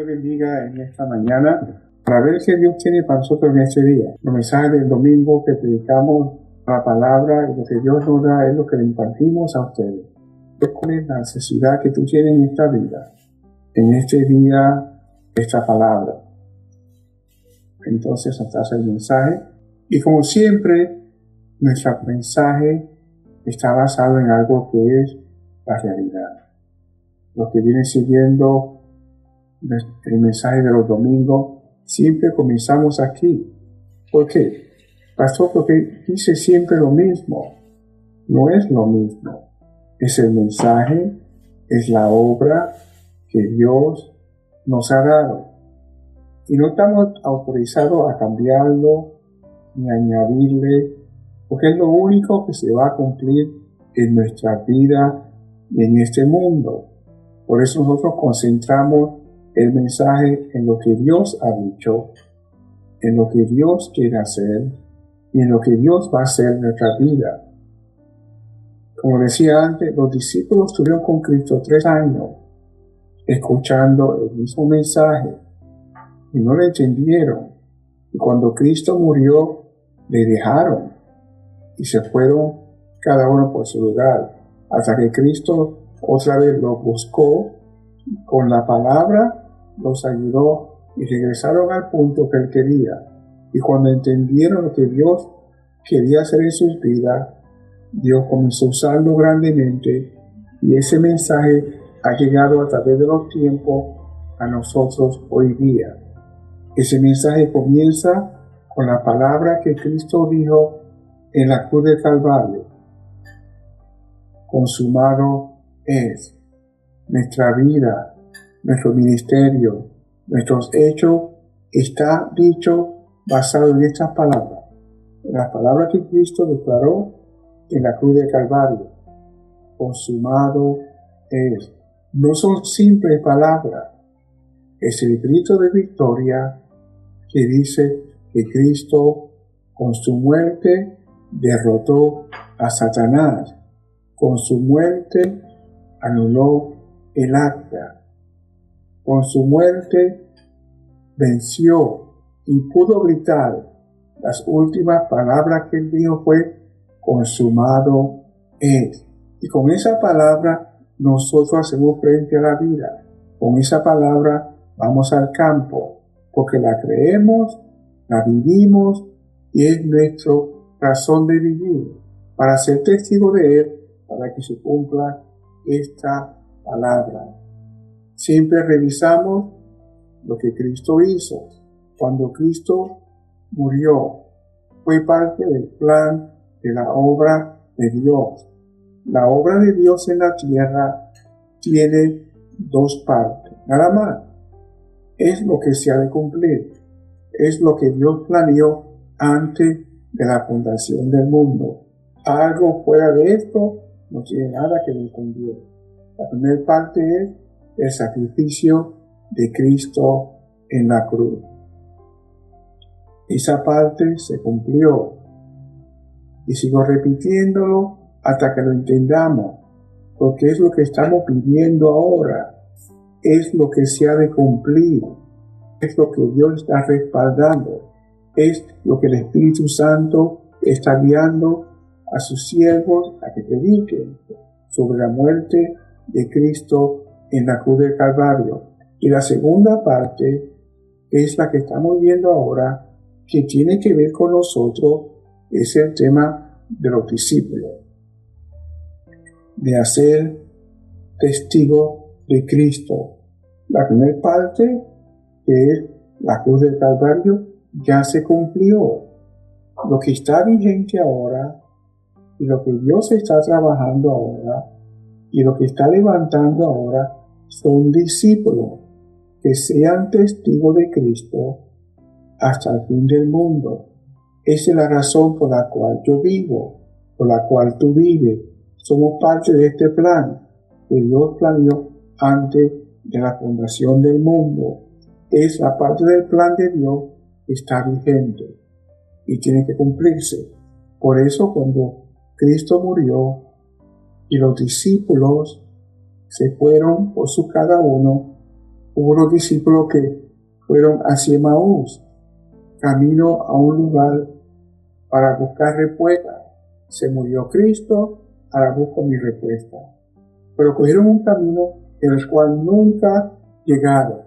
Dios bendiga en esta mañana para ver qué Dios tiene para nosotros en este día. Los mensajes del domingo que predicamos, la palabra y lo que Dios nos da es lo que le impartimos a ustedes. ¿Cuál es la necesidad que tú tienes en esta vida, en este día, esta palabra? Entonces nos das el mensaje y como siempre, nuestro mensaje está basado en algo que es la realidad. Los que vienen siguiendo el mensaje de los domingos, siempre comenzamos aquí. ¿Por qué? Pastor, porque dice siempre lo mismo. No es lo mismo. Es el mensaje, es la obra que Dios nos ha dado. Y no estamos autorizados a cambiarlo ni añadirle, porque es lo único que se va a cumplir en nuestra vida y en este mundo. Por eso nosotros concentramos el mensaje en lo que Dios ha dicho, en lo que Dios quiere hacer y en lo que Dios va a hacer en nuestra vida. Como decía antes, los discípulos estuvieron con Cristo 3 años escuchando el mismo mensaje y no lo entendieron. Y cuando Cristo murió, le dejaron y se fueron cada uno por su lugar, hasta que Cristo otra vez los buscó con la palabra, los ayudó y regresaron al punto que él quería. Y cuando entendieron lo que Dios quería hacer en sus vidas, Dios comenzó a usarlo grandemente y ese mensaje ha llegado a través de los tiempos a nosotros hoy día. Ese mensaje comienza con la palabra que Cristo dijo en la cruz del Calvario: consumado es. Nuestra vida, nuestro ministerio, nuestros hechos está dicho basado en estas palabras, en las palabras que Cristo declaró en la cruz del Calvario. Consumado es. No son simples palabras, es el grito de victoria que dice que Cristo con su muerte derrotó a Satanás, con su muerte anuló el acta, con su muerte venció y pudo gritar las últimas palabras que él dijo fue: consumado es. Y con esa palabra nosotros hacemos frente a la vida. Con esa palabra vamos al campo, porque la creemos, la vivimos y es nuestra razón de vivir, para ser testigo de él, para que se cumpla esta palabra. Siempre revisamos lo que Cristo hizo. Cuando Cristo murió, fue parte del plan de la obra de Dios. La obra de Dios en la tierra tiene 2 partes, nada más. Es lo que se ha de cumplir. Es lo que Dios planeó antes de la fundación del mundo. Algo fuera de esto no tiene nada que ver con Dios. La primera parte es el sacrificio de Cristo en la cruz. Esa parte se cumplió. Y sigo repitiéndolo hasta que lo entendamos, porque es lo que estamos pidiendo ahora. Es lo que se ha de cumplir. Es lo que Dios está respaldando. Es lo que el Espíritu Santo está guiando a sus siervos a que prediquen sobre la muerte de Cristo en la cruz del Calvario. Y la segunda parte es la que estamos viendo ahora, que tiene que ver con nosotros, es el tema de los discípulos, de hacer testigo de Cristo. La primera parte, que es la cruz del Calvario, ya se cumplió. Lo que está vigente ahora y lo que Dios está trabajando ahora y lo que está levantando ahora son discípulos que sean testigos de Cristo hasta el fin del mundo. Esa es la razón por la cual yo vivo, por la cual tú vives. Somos parte de este plan que Dios planeó antes de la fundación del mundo. Es la parte del plan de Dios que está vigente y tiene que cumplirse. Por eso cuando Cristo murió y los discípulos se fueron por su cada uno, Hubo unos discípulos que fueron hacia Emaús, camino a un lugar para buscar respuesta. Se murió Cristo, ahora busco mi respuesta. Pero cogieron un camino en el cual nunca llegaron.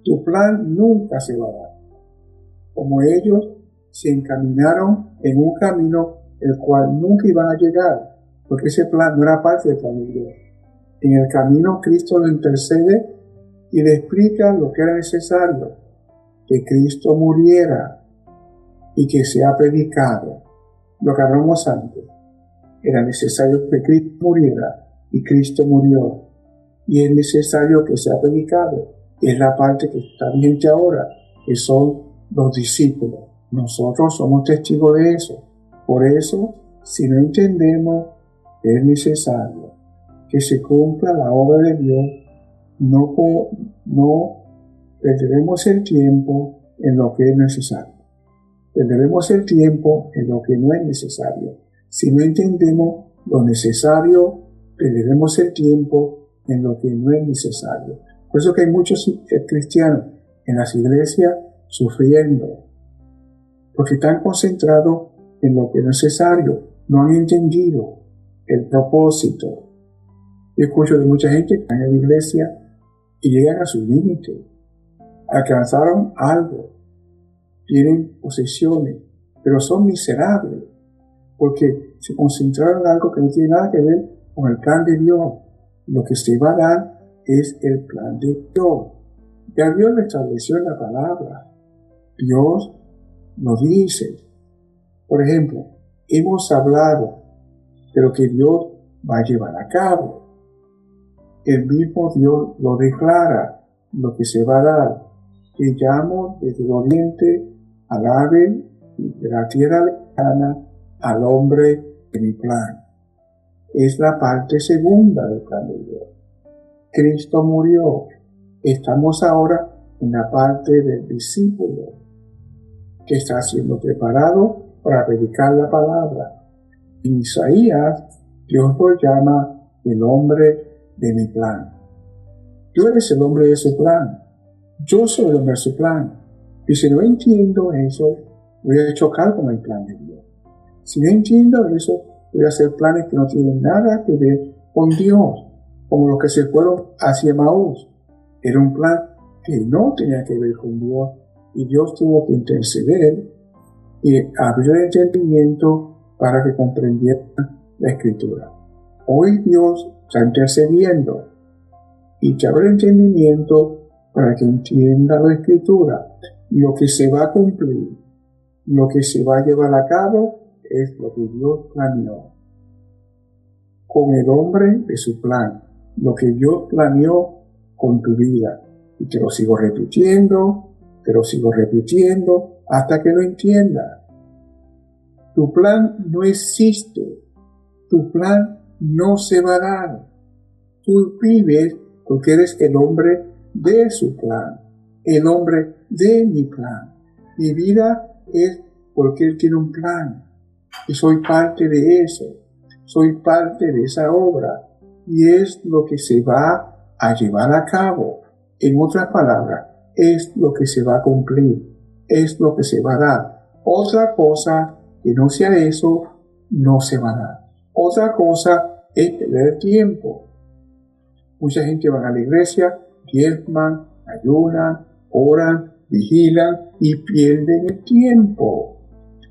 Tu plan nunca se va a dar. Como ellos se encaminaron en un camino el cual nunca iban a llegar, porque ese plan no era parte del plan de Dios. En el camino Cristo lo intercede y le explica lo que era necesario, que Cristo muriera y que sea predicado. Lo que hablamos antes, era necesario que Cristo muriera y Cristo murió. Y es necesario que sea predicado. Es la parte que está vigente ahora, que son los discípulos. Nosotros somos testigos de eso. Por eso, si no entendemos que es necesario que se cumpla la obra de Dios, no perderemos el tiempo en lo que es necesario. Perderemos el tiempo en lo que no es necesario. Si no entendemos lo necesario, perderemos el tiempo en lo que no es necesario. Por eso que hay muchos cristianos en las iglesias sufriendo, porque están concentrados en lo que es necesario, no han entendido el propósito. Yo escucho de mucha gente que está en la iglesia y llegan a su límite, alcanzaron algo, tienen posesiones, pero son miserables, porque se concentraron en algo que no tiene nada que ver con el plan de Dios. Lo que se va a dar es el plan de Dios. Ya Dios lo estableció en la palabra. Dios lo dice. Por ejemplo, hemos hablado de lo que Dios va a llevar a cabo. El mismo Dios lo declara, lo que se va a dar. Que llamo desde el oriente al ave de la tierra lejana al hombre de mi plan. Es la parte segunda del plan de Dios. Cristo murió. Estamos ahora en la parte del discípulo que está siendo preparado para predicar la palabra. En Isaías, Dios lo llama el hombre de mi plan. Tú eres el hombre de su plan. Yo soy el hombre de su plan. Y si no entiendo eso, voy a chocar con el plan de Dios. Si no entiendo eso, voy a hacer planes que no tienen nada que ver con Dios, como los que se fueron hacia Emaús. Era un plan que no tenía que ver con Dios, y Dios tuvo que interceder y abrir el entendimiento para que comprendieran la Escritura. Hoy Dios está intercediendo y te abre el entendimiento para que entienda la Escritura. Lo que se va a cumplir, lo que se va a llevar a cabo, es lo que Dios planeó con el hombre de su plan, lo que Dios planeó con tu vida. Y te lo sigo repitiendo hasta que lo entiendas. Tu plan no existe, tu plan no se va a dar. Tú vives porque eres el hombre de su plan, el hombre de mi plan. Mi vida es porque Él tiene un plan. Y soy parte de eso, soy parte de esa obra, y es lo que se va a llevar a cabo. En otras palabras, es lo que se va a cumplir, es lo que se va a dar. Otra cosa que no sea eso, no se va a dar. Otra cosa es perder tiempo. Mucha gente va a la iglesia, diezman, ayunan, oran, vigilan y pierden el tiempo.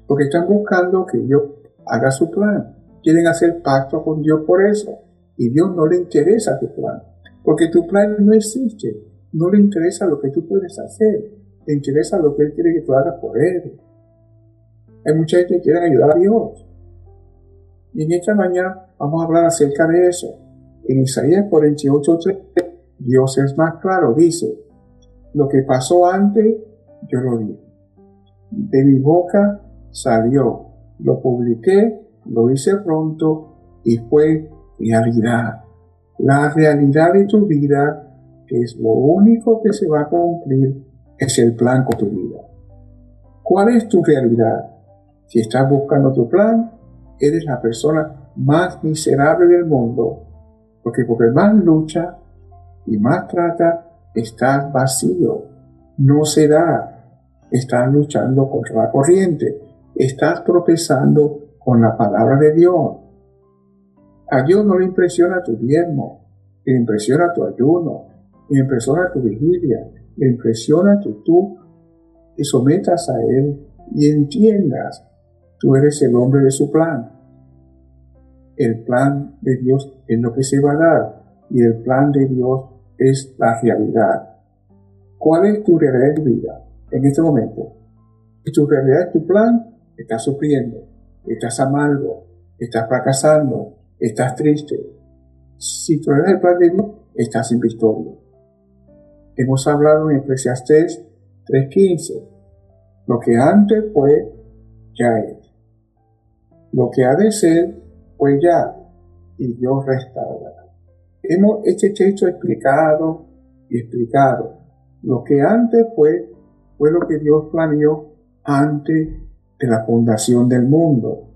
Porque están buscando que Dios haga su plan. Quieren hacer pacto con Dios por eso. Y Dios no le interesa tu plan. Porque tu plan no existe. No le interesa lo que tú puedes hacer. Le interesa lo que Él quiere que tú hagas por Él. Hay mucha gente que quiere ayudar a Dios. Y en esta mañana vamos a hablar acerca de eso. En Isaías 48:3, Dios es más claro. Dice, lo que pasó antes, yo lo dije. De mi boca salió, lo publiqué, lo hice pronto y fue realidad. La realidad de tu vida, que es lo único que se va a cumplir, es el plan con tu vida. ¿Cuál es tu realidad? Si estás buscando tu plan, eres la persona más miserable del mundo, porque más lucha y más trata estás vacío, no se da, estás luchando contra la corriente, estás tropezando con la palabra de Dios. A Dios no le impresiona tu diezmo, le impresiona tu ayuno, le impresiona tu vigilia, le impresiona que tú te sometas a Él y entiendas, tú eres el hombre de su plan. El plan de Dios es lo que se va a dar y el plan de Dios es la realidad. ¿Cuál es tu realidad de tu vida en este momento? Si tu realidad es tu plan, estás sufriendo, estás amargo, estás fracasando, estás triste. Si tu realidad es el plan de Dios, estás en victoria. Hemos hablado en Eclesiastés 3:15. Lo que antes fue, ya es. Lo que ha de ser, fue ya, y Dios restaura. Hemos este texto explicado y explicado. Lo que antes fue lo que Dios planeó antes de la fundación del mundo.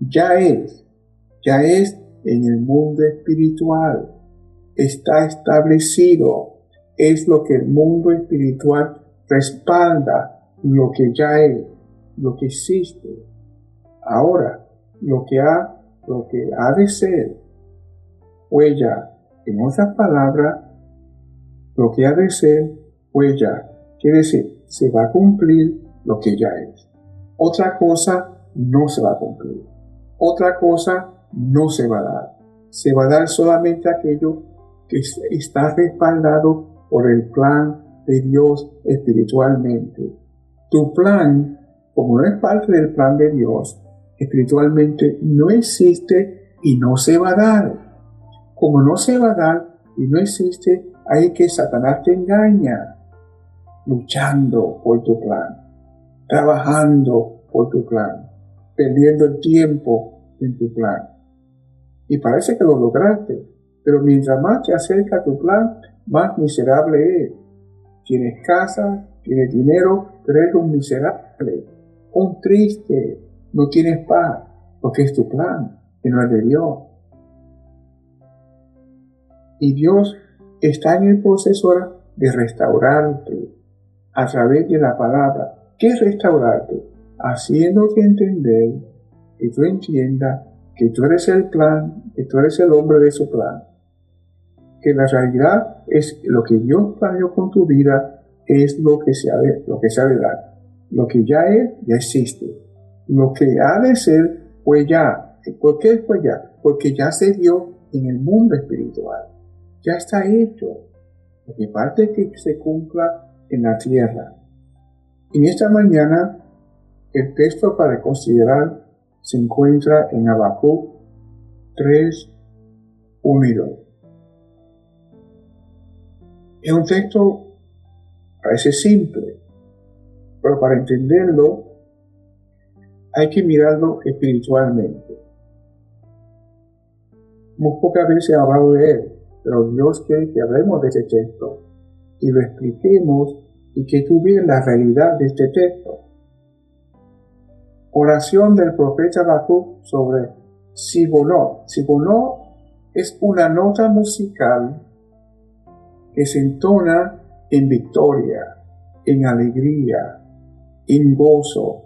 Ya es en el mundo espiritual. Está establecido. Es lo que el mundo espiritual respalda, lo que ya es, lo que existe. Ahora, lo que ha de ser, fue ya. En otras palabras, lo que ha de ser, fue ya. Quiere decir, se va a cumplir lo que ya es. Otra cosa no se va a cumplir. Otra cosa no se va a dar. Se va a dar solamente aquello que está respaldado por el plan de Dios espiritualmente. Tu plan, como no es parte del plan de Dios, espiritualmente no existe y no se va a dar. Como no se va a dar y no existe, hay que Satanás te engaña, luchando por tu plan, trabajando por tu plan, perdiendo el tiempo en tu plan. Y parece que lo lograste, pero mientras más te acerca a tu plan, más miserable es. Tienes casa, tienes dinero, pero eres un miserable, un triste, no tienes paz, porque es tu plan, que no es de Dios. Y Dios está en el proceso ahora de restaurarte a través de la palabra. ¿Qué es restaurarte? Haciéndote entender, que tú entiendas que tú eres el plan, que tú eres el hombre de su plan. Que la realidad es lo que Dios planeó con tu vida, es lo que se ha de dar. Lo que ya es, ya existe. Lo que ha de ser, fue ya. ¿Por qué fue ya? Porque ya se dio en el mundo espiritual. Ya está hecho. Lo que falta es que se cumpla en la tierra. En esta mañana, el texto para considerar se encuentra en Habacuc 3, 1 y 2. Es un texto, parece simple, pero para entenderlo hay que mirarlo espiritualmente. Muy pocas veces he hablado de él, pero Dios quiere que hablemos de este texto y lo expliquemos y que tú veas la realidad de este texto. Oración del profeta Habacuc sobre Sibonot. Sibonot es una nota musical que se entona en victoria, en alegría, en gozo.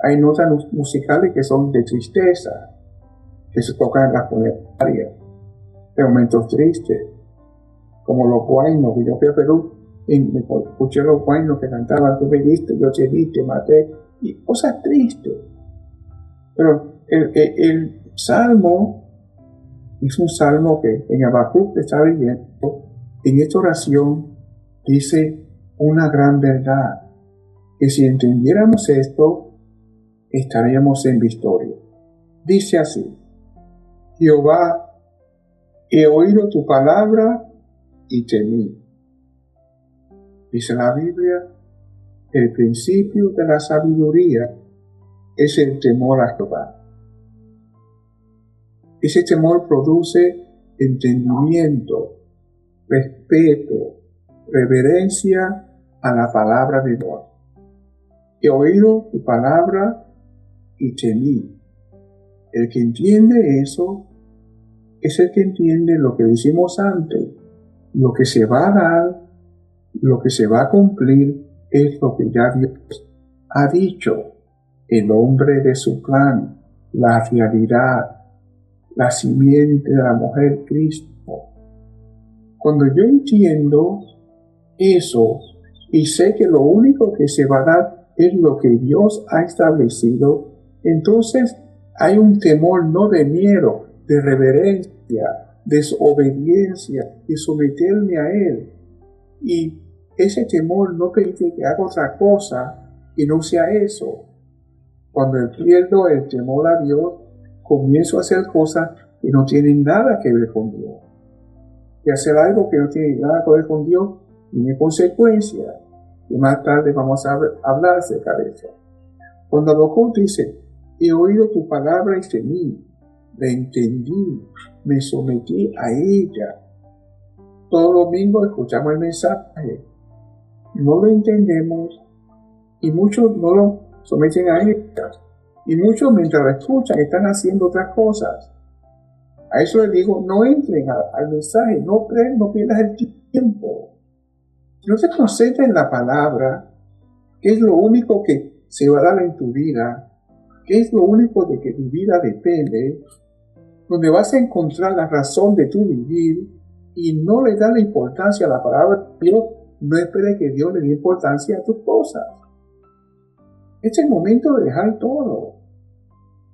Hay notas musicales que son de tristeza, que se tocan en las funerarias, de momentos tristes, como los guaynos. Yo fui a Perú y me escuché los guaynos que cantaban: tú me diste, yo te di, te maté, y cosas tristes. Pero el salmo es un salmo que en Habacuc está leyendo. En esta oración dice una gran verdad, que si entendiéramos esto, estaríamos en victoria. Dice así: Jehová, he oído tu palabra y temí. Dice la Biblia, el principio de la sabiduría es el temor a Jehová. Ese temor produce entendimiento, respeto, reverencia a la palabra de Dios. He oído tu palabra y temí. El que entiende eso es el que entiende lo que decimos antes, lo que se va a dar Lo que se va a cumplir es lo que ya Dios ha dicho. El hombre de su plan, la realidad, la simiente de la mujer Cristo. Cuando yo entiendo eso y sé que lo único que se va a dar es lo que Dios ha establecido, entonces hay un temor no de miedo, de reverencia, de obediencia, de someterme a Él. Y ese temor no permite que haga otra cosa y no sea eso. Cuando pierdo el temor a Dios, comienzo a hacer cosas que no tienen nada que ver con Dios. Y hacer algo que no tiene nada que ver con Dios tiene consecuencias. Y más tarde vamos a hablar acerca de eso. Cuando Habacuc dice, he oído tu palabra y temí, la entendí, me sometí a ella. Todo domingo escuchamos el mensaje. No lo entendemos y muchos no lo someten a ella. Y muchos mientras lo escuchan están haciendo otras cosas. A eso les digo, no entren al mensaje, no pierdas el tiempo. Si no te concentras en la palabra, que es lo único que se va a dar en tu vida, que es lo único de que tu vida depende, donde vas a encontrar la razón de tu vivir y no le das la importancia a la palabra de Dios, no esperes que Dios le dé importancia a tus cosas. Este es el momento de dejar todo.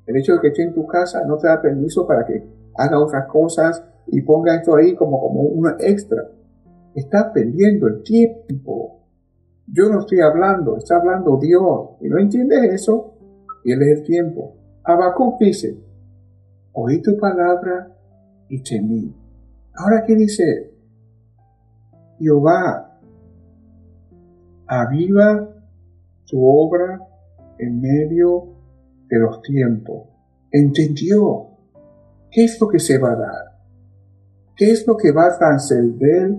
El hecho de que esté en tu casa no te da permiso para que haga otras cosas y ponga esto ahí como una extra. Estás perdiendo el tiempo. Yo no estoy hablando, está hablando Dios. Y no entiendes eso, pierdes el tiempo. Habacuc dice, oí tu palabra y temí. Ahora, ¿qué dice? Jehová, aviva tu obra en medio de los tiempos. Entendió qué es lo que se va a dar, qué es lo que va a trascender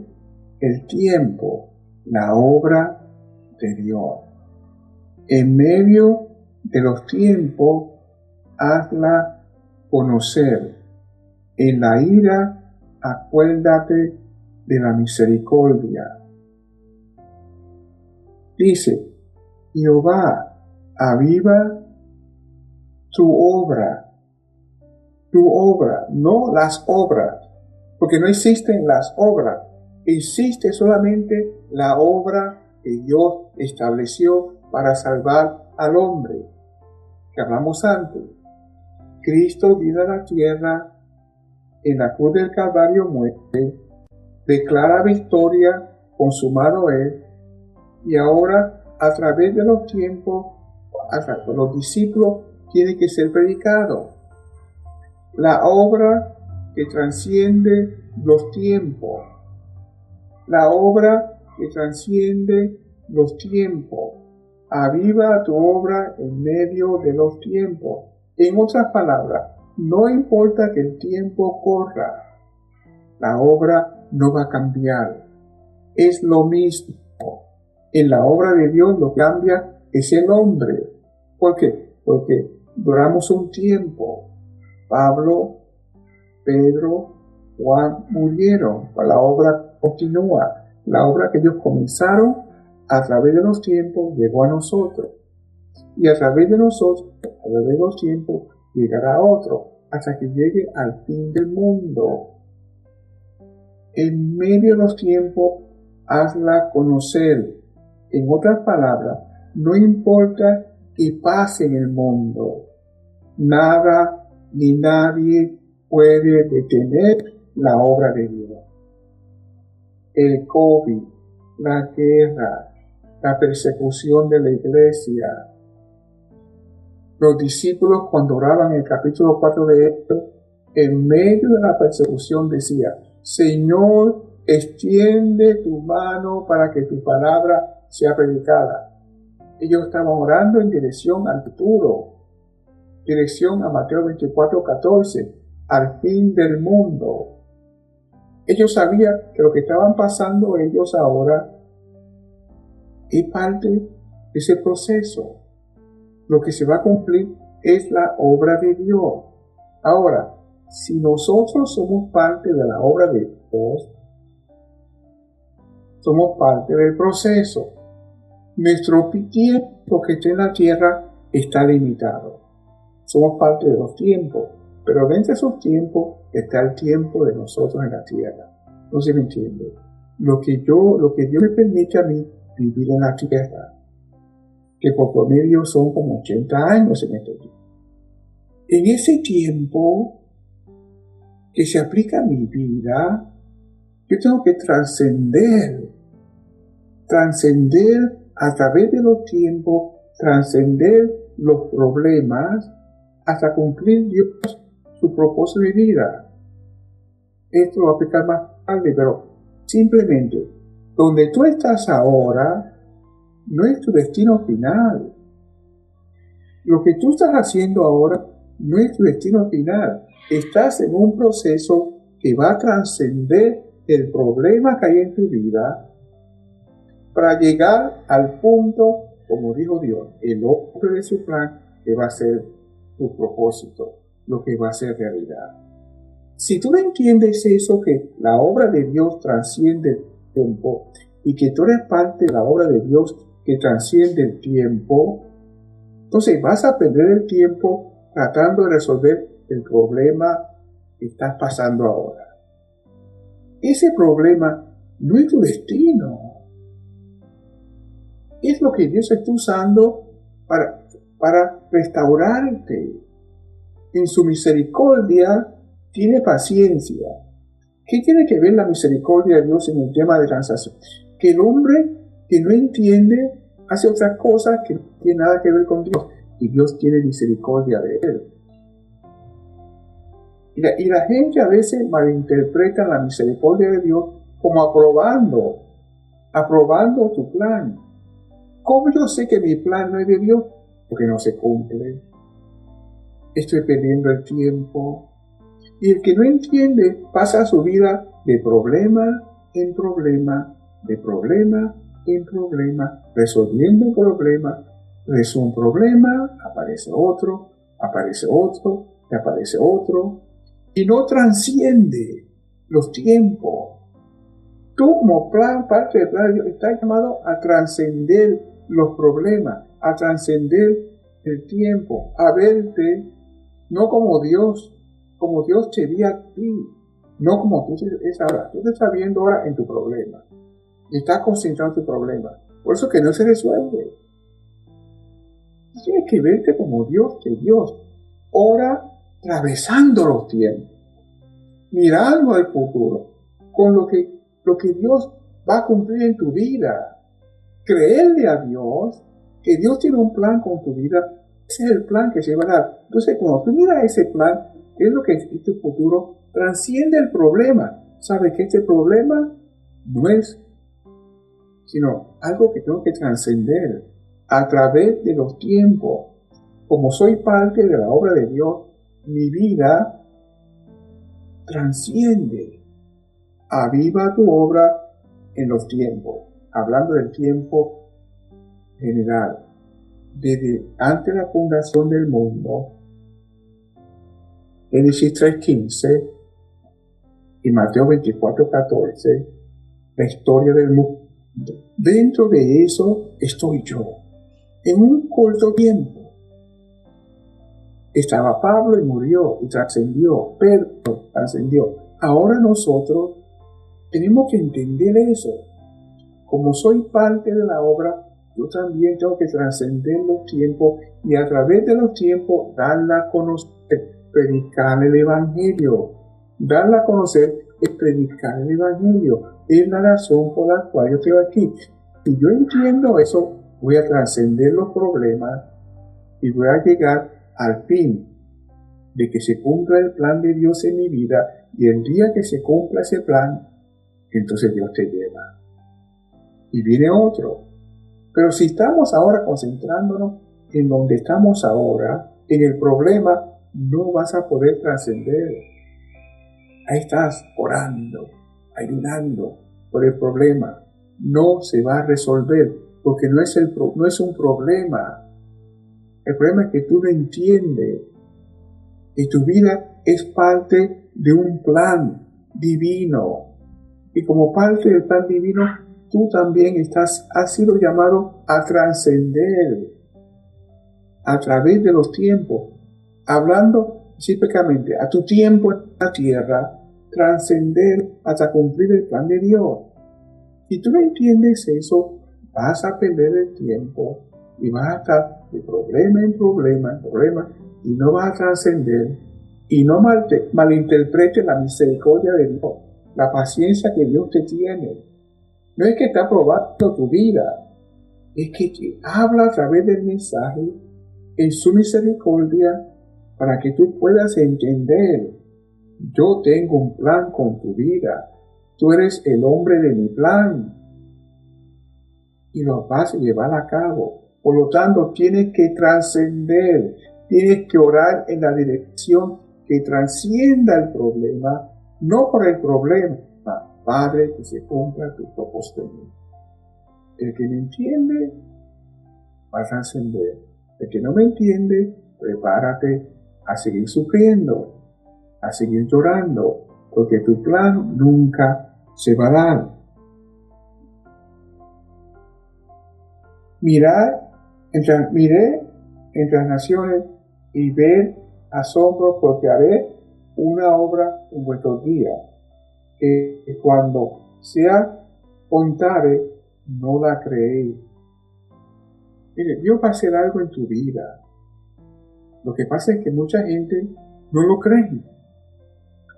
el tiempo, la obra de Dios. En medio de los tiempos, hazla conocer. En la ira, acuérdate de la misericordia. Dice, Jehová, aviva tu obra, no las obras, porque no existen las obras, existe solamente la obra que Dios estableció para salvar al hombre, que hablamos antes. Cristo vino a la tierra, en la cruz del Calvario muere, declara victoria, consumado es, y ahora a través de los tiempos, los discípulos tienen que ser predicados. La obra que trasciende los tiempos. La obra que trasciende los tiempos. Aviva tu obra en medio de los tiempos. En otras palabras, no importa que el tiempo corra, la obra no va a cambiar. Es lo mismo. En la obra de Dios lo que cambia es el hombre. ¿Por qué? Porque duramos un tiempo. Pablo, Pedro, Juan murieron, pero la obra continúa. La obra que ellos comenzaron a través de los tiempos llegó a nosotros. Y a través de nosotros, a través de los tiempos, llegará a otro, hasta que llegue al fin del mundo. En medio de los tiempos, hazla conocer. En otras palabras, no importa que pase en el mundo, nada ni nadie puede detener la obra de Dios. El COVID, la guerra, la persecución de la iglesia. Los discípulos cuando oraban en el capítulo 4 de esto, en medio de la persecución decía, Señor, extiende tu mano para que tu palabra sea predicada. Ellos estaban orando en dirección al futuro, dirección a Mateo 24:14, al fin del mundo. Ellos sabían que lo que estaban pasando ellos ahora es parte de ese proceso. Lo que se va a cumplir es la obra de Dios. Ahora, si nosotros somos parte de la obra de Dios, somos parte del proceso. Nuestro tiempo que está en la tierra está limitado. Somos parte de los tiempos, pero dentro de esos tiempos está el tiempo de nosotros en la tierra. No se me entiende. Lo que Dios me permite a mí vivir en la tierra, que por promedio son como 80 años en este tiempo. En ese tiempo que se aplica a mi vida, yo tengo que trascender a través de los tiempos, trascender los problemas hasta cumplir Dios su propósito de vida. Esto lo voy a explicar más tarde, pero simplemente, donde tú estás ahora no es tu destino final. Lo que tú estás haciendo ahora no es tu destino final. Estás en un proceso que va a trascender el problema que hay en tu vida para llegar al punto, como dijo Dios, el hombre de su plan, que va a ser tu propósito, lo que va a ser realidad. Si tú no entiendes eso, que la obra de Dios trasciende el tiempo y que tú eres parte de la obra de Dios que trasciende el tiempo, entonces vas a perder el tiempo tratando de resolver el problema que estás pasando ahora. Ese problema no es tu destino. Es lo que Dios está usando para restaurarte. En su misericordia tiene paciencia. ¿Qué tiene que ver la misericordia de Dios en el tema de transacción? Que el hombre que no entiende hace otras cosas que no tienen nada que ver con Dios. Y Dios tiene misericordia de él. Y la gente a veces malinterpreta la misericordia de Dios como aprobando tu plan. ¿Cómo yo sé que mi plan no es de Dios? Porque no se cumple. Estoy perdiendo el tiempo. Y el que no entiende pasa su vida de problema en problema, de problema en problema, resolviendo un problema. Resuelve un problema, aparece otro, y aparece otro. Y no trasciende los tiempos. Tú como parte del plan de Dios estás llamado a trascender los problemas, a trascender el tiempo, a verte no como Dios te ve a ti, no como tú es ahora. Tú te estás viendo ahora en tu problema y estás concentrado en tu problema. Por eso que no se resuelve. Tienes que verte como Dios te Dios. Ahora atravesando los tiempos, mirando al futuro, con lo que Dios va a cumplir en tu vida. Creerle a Dios, que Dios tiene un plan con tu vida, ese es el plan que se va a dar. Entonces, cuando tú miras ese plan, ¿qué es lo que es tu futuro? Trasciende el problema. ¿Sabes que este problema no es sino algo que tengo que trascender a través de los tiempos? Como soy parte de la obra de Dios, mi vida transciende. Aviva tu obra en los tiempos. Hablando del tiempo general, desde antes de la fundación del mundo, Génesis 3:15 y Mateo 24:14, la historia del mundo. Dentro de eso estoy yo. En un corto tiempo estaba Pablo y murió y trascendió. Pedro trascendió. Ahora nosotros tenemos que entender eso. Como soy parte de la obra, yo también tengo que trascender los tiempos y a través de los tiempos darla a conocer, predicar el Evangelio. Darla a conocer es predicar el Evangelio. Es la razón por la cual yo estoy aquí. Si yo entiendo eso, voy a trascender los problemas y voy a llegar al fin de que se cumpla el plan de Dios en mi vida, y el día que se cumpla ese plan, entonces Dios te lleva. Y viene otro. Pero si estamos ahora concentrándonos en donde estamos ahora, en el problema, no vas a poder trascender. Ahí estás orando, ayunando por el problema. No se va a resolver porque no es un problema. El problema es que tú no entiendes que tu vida es parte de un plan divino. Y como parte del plan divino, tú también has sido llamado a trascender a través de los tiempos, hablando específicamente a tu tiempo en la tierra, trascender hasta cumplir el plan de Dios. Si tú no entiendes eso, vas a perder el tiempo y vas a estar de problema en problema y no vas a trascender. Y no malinterpretes la misericordia de Dios, la paciencia que Dios te tiene. No es que está probando tu vida, es que te habla a través del mensaje en su misericordia para que tú puedas entender. Yo tengo un plan con tu vida. Tú eres el hombre de mi plan y lo vas a llevar a cabo. Por lo tanto, tienes que trascender, tienes que orar en la dirección que trascienda el problema, no por el problema. Padre, que se cumpla tu propósito en mí. El que me entiende va a trascender. El que no me entiende, prepárate a seguir sufriendo, a seguir llorando, porque tu plan nunca se va a dar. Miré entre las naciones y ver asombro, porque haré una obra en vuestros días, que cuando sea contare, no la creéis. Mire, Dios va a hacer algo en tu vida. Lo que pasa es que mucha gente no lo cree,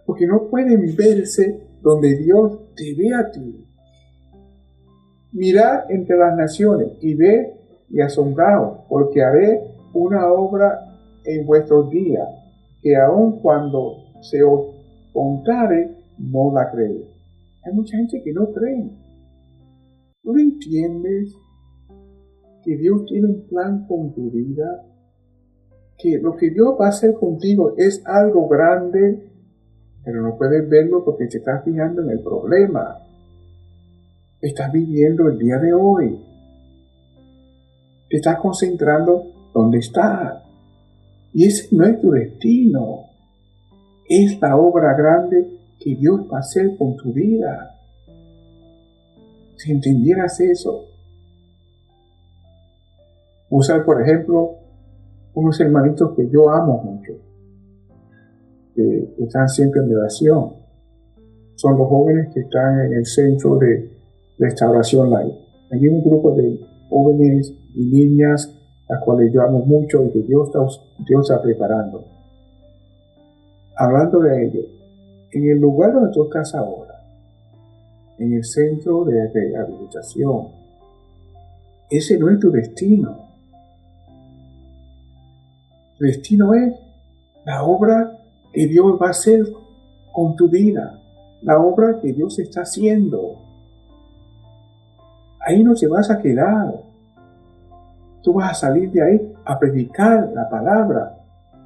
porque no pueden verse donde Dios te ve a ti. Mirad entre las naciones y ved y asombraos, porque haré una obra en vuestros días, que aun cuando se os contare, no la creéis. Hay mucha gente que no cree. ¿Tú no entiendes que Dios tiene un plan con tu vida? Que lo que Dios va a hacer contigo es algo grande, pero no puedes verlo porque te estás fijando en el problema. Estás viviendo el día de hoy. Te estás concentrando donde estás. Y ese no es tu destino. Es la obra grande que Dios va a hacer con tu vida. Si entendieras eso. Usar, por ejemplo, unos hermanitos que yo amo mucho, que están siempre en mi oración. Son los jóvenes que están en el centro de Restauración Light. Hay un grupo de jóvenes y niñas a las cuales yo amo mucho y que Dios está preparando. Hablando de ellos, en el lugar donde tú estás ahora, en el centro de rehabilitación, ese no es tu destino. Tu destino es la obra que Dios va a hacer con tu vida, la obra que Dios está haciendo. Ahí no te vas a quedar. Tú vas a salir de ahí a predicar la palabra.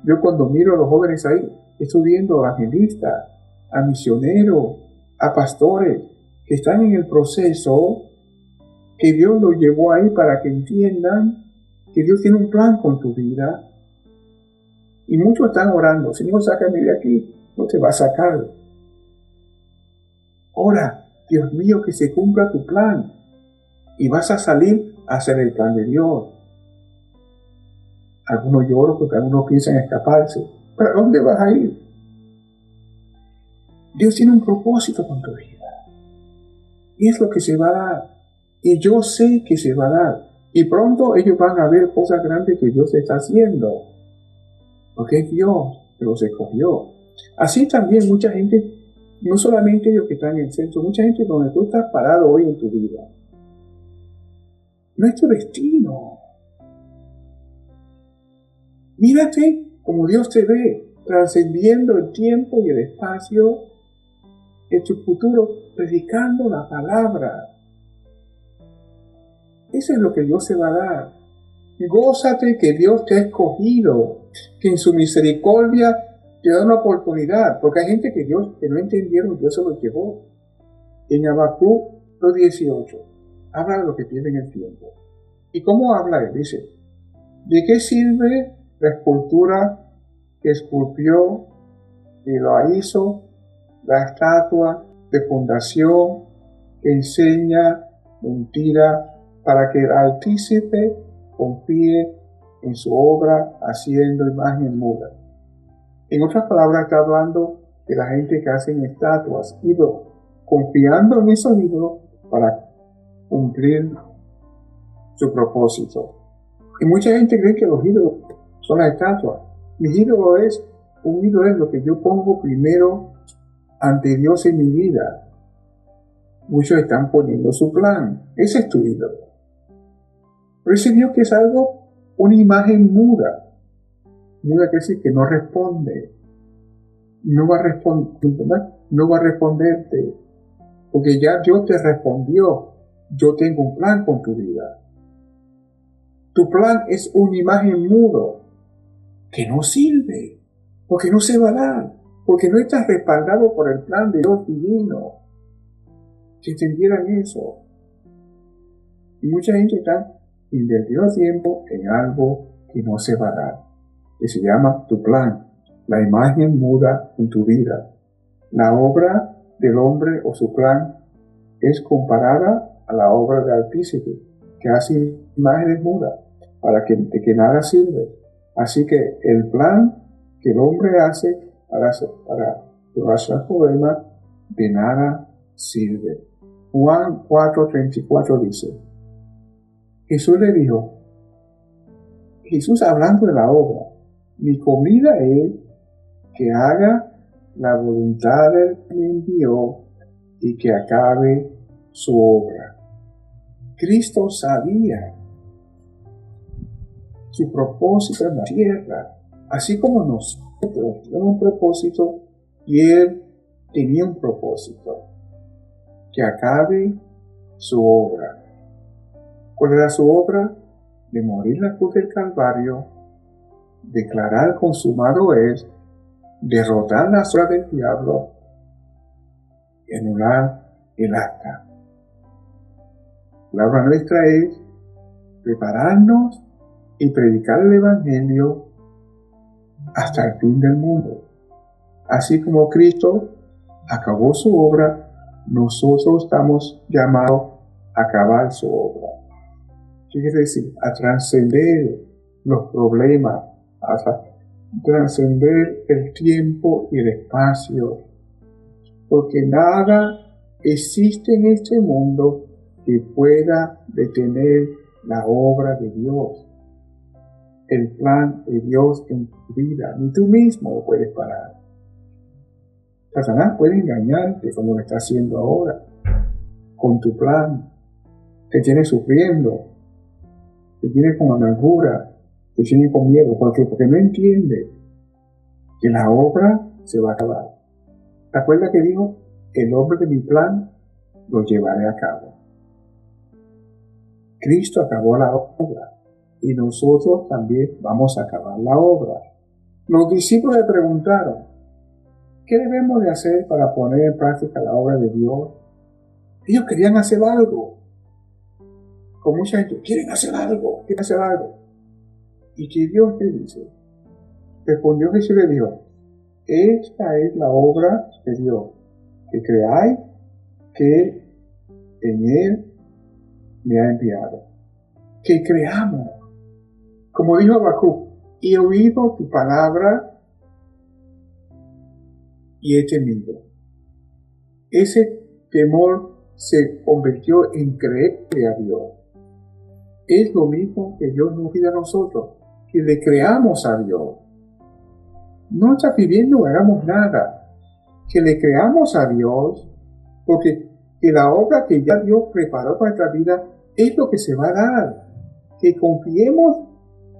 Yo cuando miro a los jóvenes ahí, estoy viendo a evangelistas, a misioneros, a pastores que están en el proceso, que Dios los llevó ahí para que entiendan que Dios tiene un plan con tu vida. Y muchos están orando, Señor, sácame de aquí. No te va a sacar. Ora, Dios mío, que se cumpla tu plan. Y vas a salir a hacer el plan de Dios. Algunos lloran porque algunos piensan escaparse. ¿Pero a dónde vas a ir? Dios tiene un propósito con tu vida. Y es lo que se va a dar. Y yo sé que se va a dar. Y pronto ellos van a ver cosas grandes que Dios está haciendo. Porque es Dios que los escogió. Así también mucha gente, no solamente ellos que están en el centro, mucha gente donde tú estás parado hoy en tu vida. No es tu destino. Mírate como Dios te ve, trascendiendo el tiempo y el espacio en tu futuro, predicando la palabra. Eso es lo que Dios te va a dar. Gózate que Dios te ha escogido, que en su misericordia te da una oportunidad, porque hay gente que no entendieron, Dios se los llevó. En Habacuc 2:18 habla de lo que pierde en el tiempo. ¿Y cómo habla él? Dice, ¿de qué sirve la escultura que esculpió y lo hizo, la estatua de fundación que enseña mentira, para que el artífice confíe en su obra haciendo imagen muda. En otras palabras, está hablando de la gente que hacen estatuas, ídolos, confiando en esos ídolos para cumplir su propósito. Y mucha gente cree que los ídolos son las estatuas. Un ídolo es lo que yo pongo primero ante Dios en mi vida. Muchos están poniendo su plan. Ese es tu ídolo. Pero ese Dios que es algo, una imagen muda. Muda quiere decir que no responde. No va a responderte. Porque ya Dios te respondió. Yo tengo un plan con tu vida. Tu plan es una imagen mudo que no sirve, porque no se va a dar, porque no estás respaldado por el plan de Dios divino. Si entendieran eso. Y mucha gente está invirtiendo tiempo en algo que no se va a dar, que se llama tu plan, la imagen muda en tu vida. La obra del hombre o su plan es comparada a la obra del artífice, que hace imágenes mudas, de que nada sirve. Así que el plan que el hombre hace para resolver el problema de nada sirve. Juan 4:34 dice, Jesús le dijo, Jesús hablando de la obra, mi comida es que haga la voluntad del que me envió y que acabe su obra. Cristo sabía su propósito en la tierra, así como nosotros tenemos un propósito y Él tenía un propósito, que acabe su obra. ¿Cuál era su obra? De morir en la cruz del Calvario, declarar consumado es, derrotar las obras del diablo y anular el acta. La obra nuestra es prepararnos y predicar el Evangelio hasta el fin del mundo. Así como Cristo acabó su obra, nosotros estamos llamados a acabar su obra. ¿Qué quiere decir? A trascender los problemas, a trascender el tiempo y el espacio. Porque nada existe en este mundo que pueda detener la obra de Dios, el plan de Dios en tu vida. Ni tú mismo lo puedes parar. Satanás puede engañarte como lo está haciendo ahora, con tu plan. Te tiene sufriendo, te tiene con amargura, te tiene con miedo, porque no entiende que la obra se va a acabar. ¿Te acuerdas que dijo, el hombre de mi plan lo llevaré a cabo? Cristo acabó la obra y nosotros también vamos a acabar la obra. Los discípulos le preguntaron, ¿qué debemos de hacer para poner en práctica la obra de Dios? Ellos querían hacer algo. Con mucha gente, quieren hacer algo. ¿Y qué Dios te dice? Respondió Jesús y le dijo, esta es la obra de Dios, que creáis que en Él me ha enviado. Que creamos. Como dijo Habacuc, he oído tu palabra y he temido. Ese temor se convirtió en creerle a Dios. Es lo mismo que Dios nos pide a nosotros, que le creamos a Dios. No está pidiendo que hagamos nada, que le creamos a Dios, porque la obra que ya Dios preparó para nuestra vida es lo que se va a dar. Que confiemos,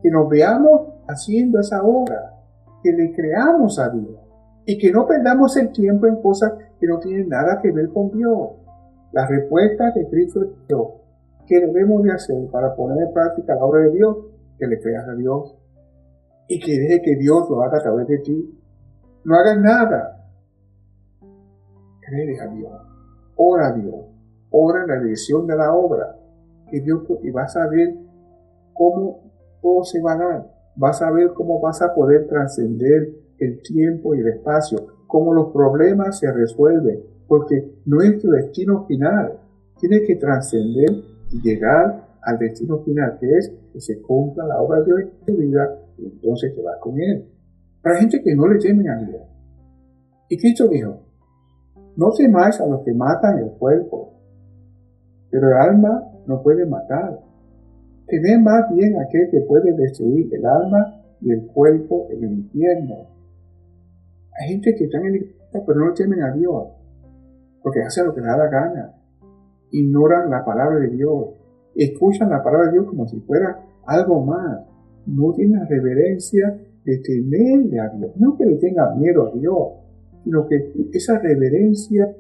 que nos veamos haciendo esa obra, que le creamos a Dios y que no perdamos el tiempo en cosas que no tienen nada que ver con Dios. La respuesta de Cristo es Dios. ¿Qué debemos de hacer para poner en práctica la obra de Dios? Que le creas a Dios y que deje que Dios lo haga a través de ti. No hagas nada. Créele a Dios. Ora a Dios. Ora en la dirección de la obra. Que Dios, y vas a ver cómo todo se va a dar. Vas a ver cómo vas a poder trascender el tiempo y el espacio. Cómo los problemas se resuelven. Porque no es tu destino final. tiene que trascender y llegar al destino final, que es que se cumpla la obra de Dios en tu vida, y entonces te vas con Él. Pero hay gente que no le temen a Dios. Y Cristo dijo, no temáis a los que matan el cuerpo, pero el alma no puede matar. Temed más bien a aquel que puede destruir el alma y el cuerpo en el infierno. Hay gente que está en el infierno, pero no temen a Dios, porque hacen lo que les da la gana. Ignoran la palabra de Dios, escuchan la palabra de Dios como si fuera algo más. No tienen la reverencia de temerle a Dios, no que le tengan miedo a Dios, sino que esa reverencia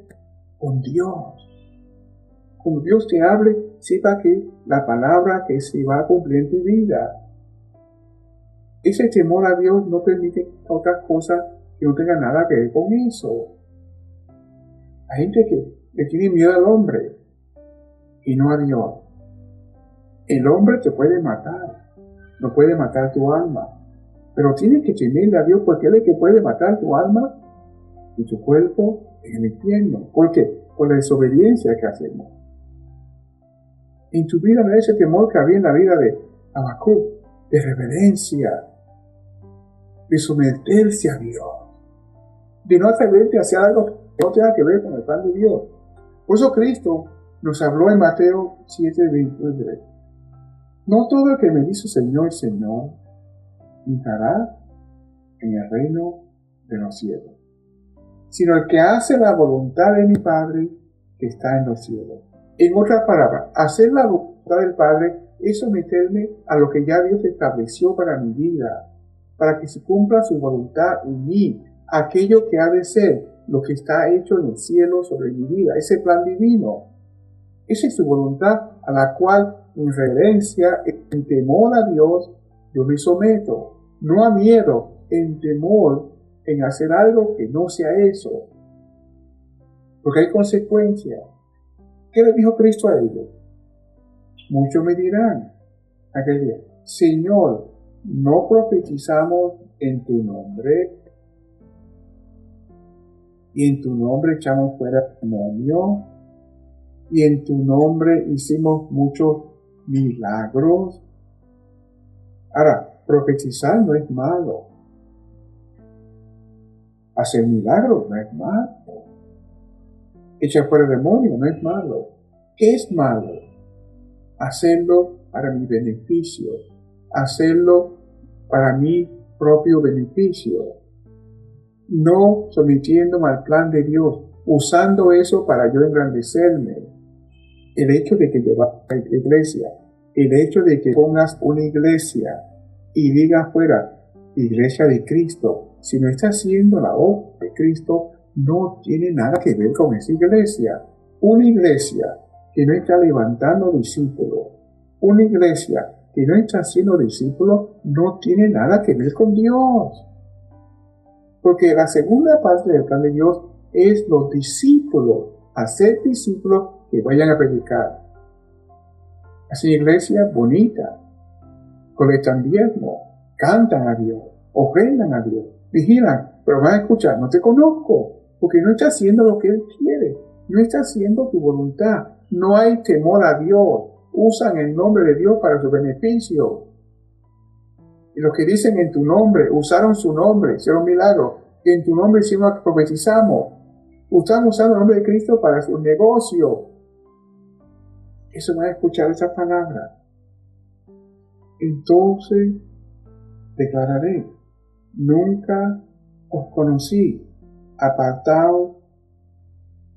con Dios. Cuando Dios te hable, sepa que la palabra que se va a cumplir en tu vida. Ese temor a Dios no permite otras cosas que no tengan nada que ver con eso. Hay gente que le tiene miedo al hombre y no a Dios. El hombre te puede matar, no puede matar tu alma, pero tienes que temerle a Dios porque Él es el que puede matar tu alma y tu cuerpo en el infierno. ¿Por qué? Por la desobediencia que hacemos. En tu vida no hay ese temor que había en la vida de Habacuc, de reverencia, de someterse a Dios, de no atreverte a hacer algo que no tenga que ver con el plan de Dios. Por eso Cristo nos habló en Mateo 7:29. No todo el que me dice Señor, Señor, entrará en el reino de los cielos, sino el que hace la voluntad de mi Padre que está en los cielos. En otras palabras, hacer la voluntad del Padre es someterme a lo que ya Dios estableció para mi vida, para que se cumpla su voluntad en mí, aquello que ha de ser, lo que está hecho en el cielo sobre mi vida, ese plan divino. Esa es su voluntad a la cual, en reverencia, en temor a Dios, yo me someto. No a miedo, en temor, en hacer algo que no sea eso. Porque hay consecuencias. ¿Qué le dijo Cristo a ellos? Muchos me dirán aquel día, Señor, ¿no profetizamos en tu nombre? Y en tu nombre echamos fuera demonios, y en tu nombre hicimos muchos milagros. Ahora, profetizar no es malo. Hacer milagros no es malo. Echar fuera demonios no es malo. ¿Qué es malo? Hacerlo para mi beneficio. Hacerlo para mi propio beneficio. No sometiéndome al plan de Dios, usando eso para yo engrandecerme. El hecho de que llevas a la iglesia, el hecho de que pongas una iglesia y digas fuera, iglesia de Cristo, si no está haciendo la obra de Cristo, no tiene nada que ver con esa iglesia. Una iglesia que no está levantando discípulos, una iglesia que no está haciendo discípulos, no tiene nada que ver con Dios. Porque la segunda parte del plan de Dios es los discípulos, hacer discípulos que vayan a predicar. Hacen iglesias bonitas, colectan diezmo, cantan a Dios, ofrendan a Dios, vigilan, pero van a escuchar, no te conozco, porque no está haciendo lo que Él quiere, no está haciendo tu voluntad, no hay temor a Dios, usan el nombre de Dios para su beneficio. Y los que dicen en tu nombre, usaron su nombre, hicieron milagros, y en tu nombre hicimos, profetizamos, están usando el nombre de Cristo para su negocio. Eso van a escuchar esa palabra. Entonces declararé, nunca os conocí, apartados,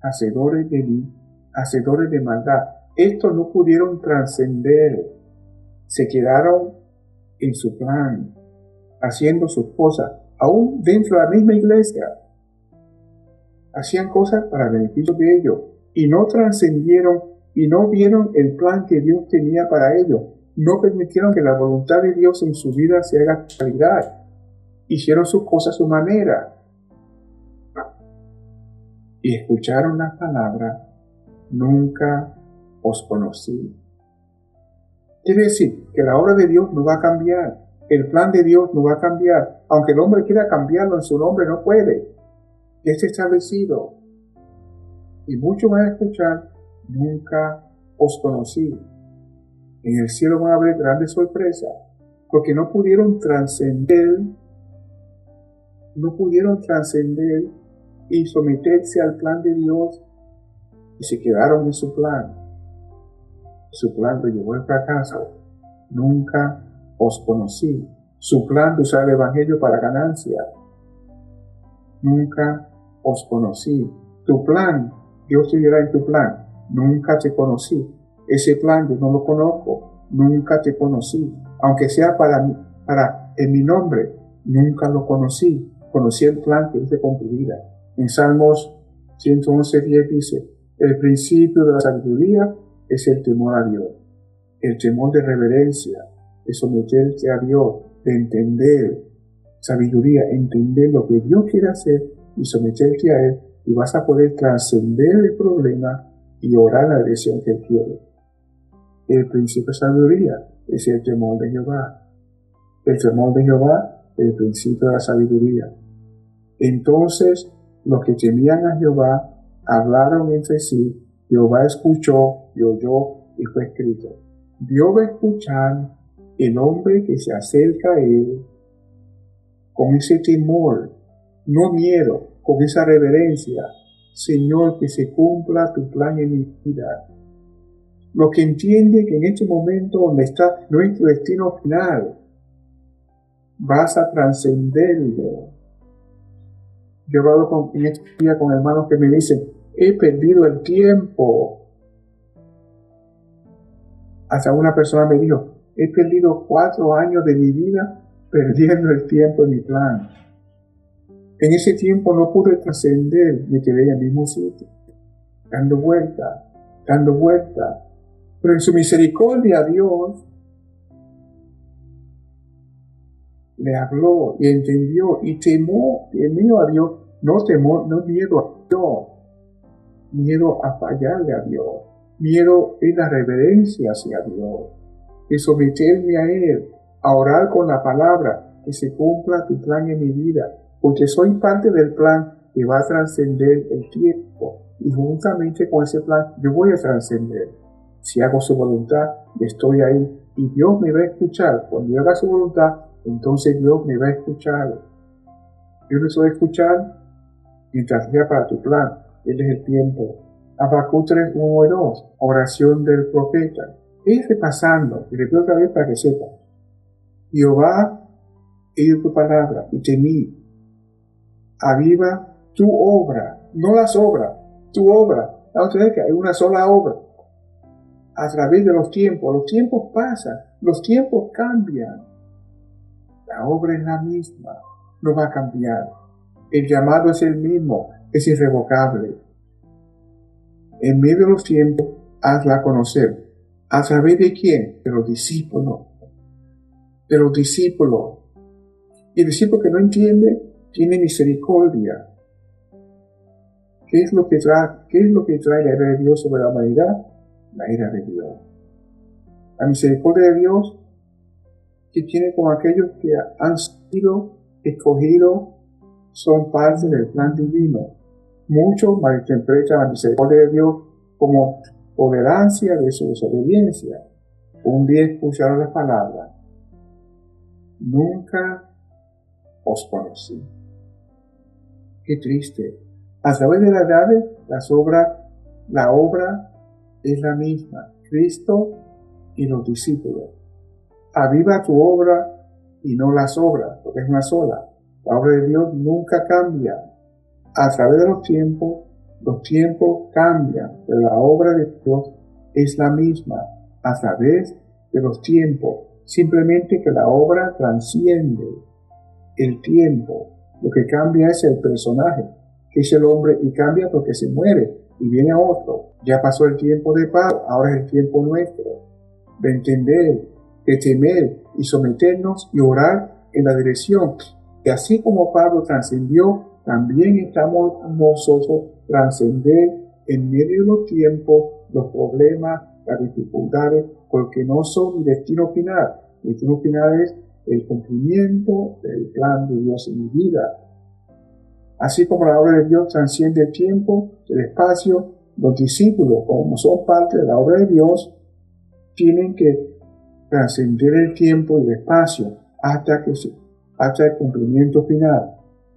hacedores de maldad. Estos no pudieron trascender, se quedaron en su plan, haciendo sus cosas, aún dentro de la misma iglesia. Hacían cosas para el beneficio de ellos y no trascendieron y no vieron el plan que Dios tenía para ellos. No permitieron que la voluntad de Dios en su vida se haga realidad. Hicieron sus cosas a su manera. Y escucharon la palabra, nunca os conocí. Quiere decir que la obra de Dios no va a cambiar. El plan de Dios no va a cambiar. Aunque el hombre quiera cambiarlo en su nombre, no puede. Ya está establecido. Y muchos van a escuchar, nunca os conocí. En el cielo van a haber grandes sorpresas, porque no pudieron trascender y someterse al plan de Dios y se quedaron en su plan. Su plan lo llevó al fracaso. Nunca os conocí. Su plan de usar el evangelio para ganancia. Nunca os conocí. Tu plan, Dios te dirá en tu plan, nunca te conocí. Ese plan yo no lo conozco, nunca te conocí. Aunque sea en mi nombre, nunca lo conocí. Conocí el plan que hice con tu vida. En Salmos 111:10 dice, el principio de la sabiduría es el temor a Dios. El temor de reverencia, de someterse a Dios, de entender, sabiduría, entender lo que Dios quiere hacer y someterte a Él, y vas a poder trascender el problema y orar la dirección que Él quiere. El principio de sabiduría es el temor de Jehová. El temor de Jehová es el principio de la sabiduría. Entonces, los que temían a Jehová hablaron entre sí, Jehová escuchó y oyó y fue escrito. Dios va a escuchar el hombre que se acerca a Él con ese temor, no miedo, con esa reverencia. Señor, que se cumpla tu plan en mi vida. Lo que entiende que en este momento donde está nuestro destino final, vas a trascenderlo. Yo he hablado en este día con hermanos que me dicen, he perdido el tiempo. Hasta una persona me dijo, he perdido 4 años de mi vida perdiendo el tiempo en mi plan. En ese tiempo no pude trascender, me quedé en el mismo sitio, dando vuelta. Pero en su misericordia Dios le habló y entendió y temió a Dios, no miedo a Dios, miedo a fallarle a Dios, miedo en la reverencia hacia Dios, de someterme a Él, a orar con la palabra, que se cumpla tu plan en mi vida, porque soy parte del plan que va a trascender el tiempo, y juntamente con ese plan yo voy a trascender. Si hago su voluntad, estoy ahí, y Dios me va a escuchar. Cuando yo haga su voluntad, entonces Dios me va a escuchar. Dios me va a escuchar mientras sea para tu plan. Él es el tiempo. Habacuc 3, 1 y 2, oración del profeta. Ir repasando, y repito otra vez para que sepa. Jehová, he oído tu palabra y temí. Aviva tu obra, no las obras, tu obra. Vamos a tener que hay una sola obra. A través de los tiempos pasan, los tiempos cambian. La obra es la misma, no va a cambiar. El llamado es el mismo, es irrevocable. En medio de los tiempos, hazla conocer. ¿A través de quién? De los discípulos. Y el discípulo que no entiende, tiene misericordia. ¿Qué es lo que trae la ira de Dios sobre la humanidad? La ira de Dios. La misericordia de Dios que tiene con aquellos que han sido escogidos, son parte del plan divino. Muchos malinterpretan la misericordia de Dios como tolerancia de su desobediencia. Un día escucharon las palabras, nunca os conocí. Qué triste. A través de las edades, la obra es la misma. Cristo y los discípulos. Aviva tu obra y no las obras, porque es una sola. La obra de Dios nunca cambia. A través de los tiempos cambian, pero la obra de Dios es la misma. A través de los tiempos, simplemente que la obra transciende el tiempo. Lo que cambia es el personaje, que es el hombre, y cambia porque se muere y viene otro. Ya pasó el tiempo de Pablo, ahora es el tiempo nuestro de entender, de temer y someternos y orar en la dirección que así como Pablo trascendió, también estamos nosotros trascender en medio de los tiempos, los problemas, las dificultades, porque no son mi destino final. Mi destino final es el cumplimiento del plan de Dios en mi vida. Así como la obra de Dios trasciende el tiempo, el espacio, los discípulos, como son parte de la obra de Dios, tienen que trascender el tiempo y el espacio hasta el cumplimiento final.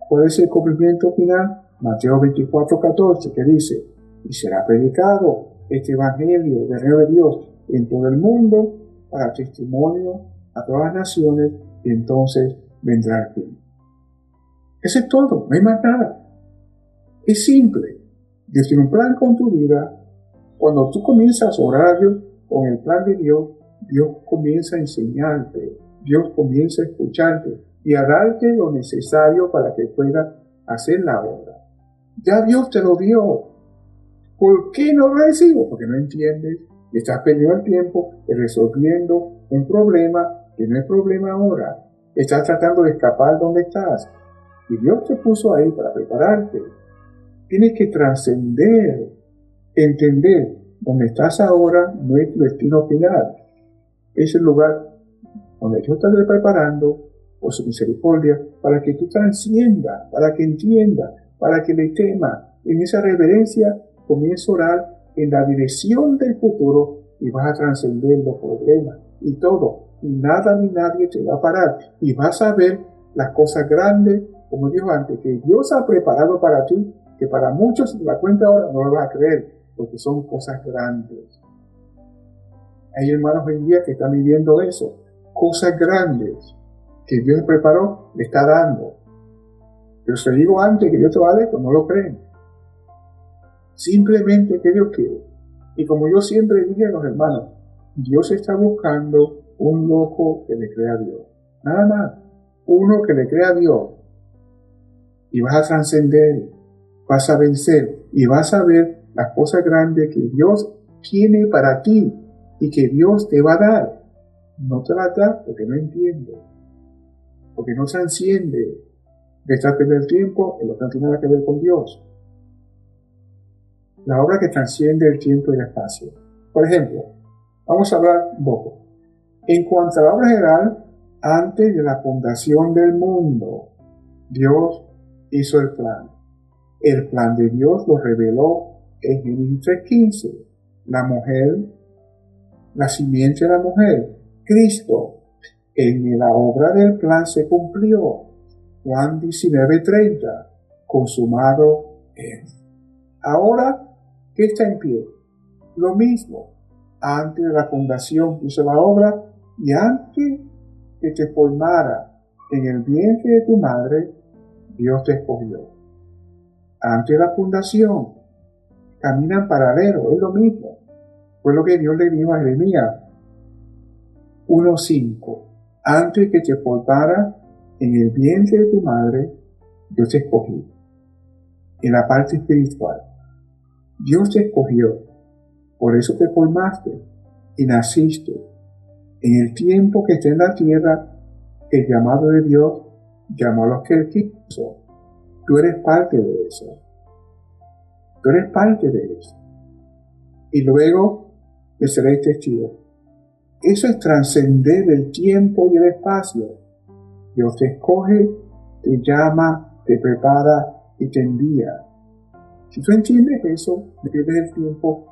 ¿Cuál es el cumplimiento final? Mateo 24:14, que dice: y será predicado este evangelio del reino de Dios en todo el mundo para testimonio a todas las naciones, y entonces vendrá el fin. Eso es todo, no hay más nada. Es simple. Dios tiene un plan con tu vida. Cuando tú comienzas a orar a Dios con el plan de Dios, Dios comienza a enseñarte, Dios comienza a escucharte y a darte lo necesario para que puedas hacer la obra. Ya Dios te lo dio. ¿Por qué no lo recibo? Porque no entiendes y estás perdiendo el tiempo resolviendo un problema que no es problema ahora. Estás tratando de escapar donde estás. Y Dios te puso ahí para prepararte. Tienes que trascender, entender donde estás ahora no es tu destino final. Es el lugar donde Dios te está preparando por su misericordia para que tú trasciendas, para que entiendas, para que le temas. En esa reverencia comienza a orar en la dirección del futuro y vas a trascender los problemas y todo. Y nada ni nadie te va a parar. Y vas a ver las cosas grandes, como dijo antes, que Dios ha preparado para ti, que para muchos, si te la cuenta ahora, no lo vas a creer, porque son cosas grandes. Hay hermanos hoy en día que están viviendo eso, cosas grandes que Dios preparó, le está dando. Pero si digo antes que Dios te va a dar esto, no lo creen. Simplemente que Dios quiere. Y como yo siempre digo a los hermanos, Dios está buscando un loco que le crea a Dios. Nada más. Uno que le crea a Dios. Y vas a trascender, vas a vencer y vas a ver las cosas grandes que Dios tiene para ti y que Dios te va a dar. No te las da porque no entiende, porque no trasciende. Estás perdiendo el tiempo en lo que no tiene nada que ver con Dios. La obra que trasciende el tiempo y el espacio. Por ejemplo, vamos a hablar un poco. En cuanto a la obra general, antes de la fundación del mundo, Dios hizo el plan. El plan de Dios lo reveló en Génesis 3:15. La mujer, la simiente de la mujer, Cristo, en la obra del plan se cumplió. Juan 19:30, consumado es. Ahora, ¿qué está en pie? Lo mismo. Antes de la fundación hizo la obra y antes que te formara en el vientre de tu madre, Dios te escogió. Antes de la fundación, caminan paralelo, es lo mismo. Fue lo que Dios le dijo a Jeremías 1:5. Antes que te formara en el vientre de tu madre, Dios te escogió. En la parte espiritual, Dios te escogió. Por eso te formaste y naciste. En el tiempo que esté en la tierra, el llamado de Dios llamó a los que Él quiso. Tú eres parte de eso. Tú eres parte de eso. Y luego le seréis testigo. Eso es trascender el tiempo y el espacio. Dios te escoge, te llama, te prepara y te envía. Si tú entiendes eso, no pierdes el tiempo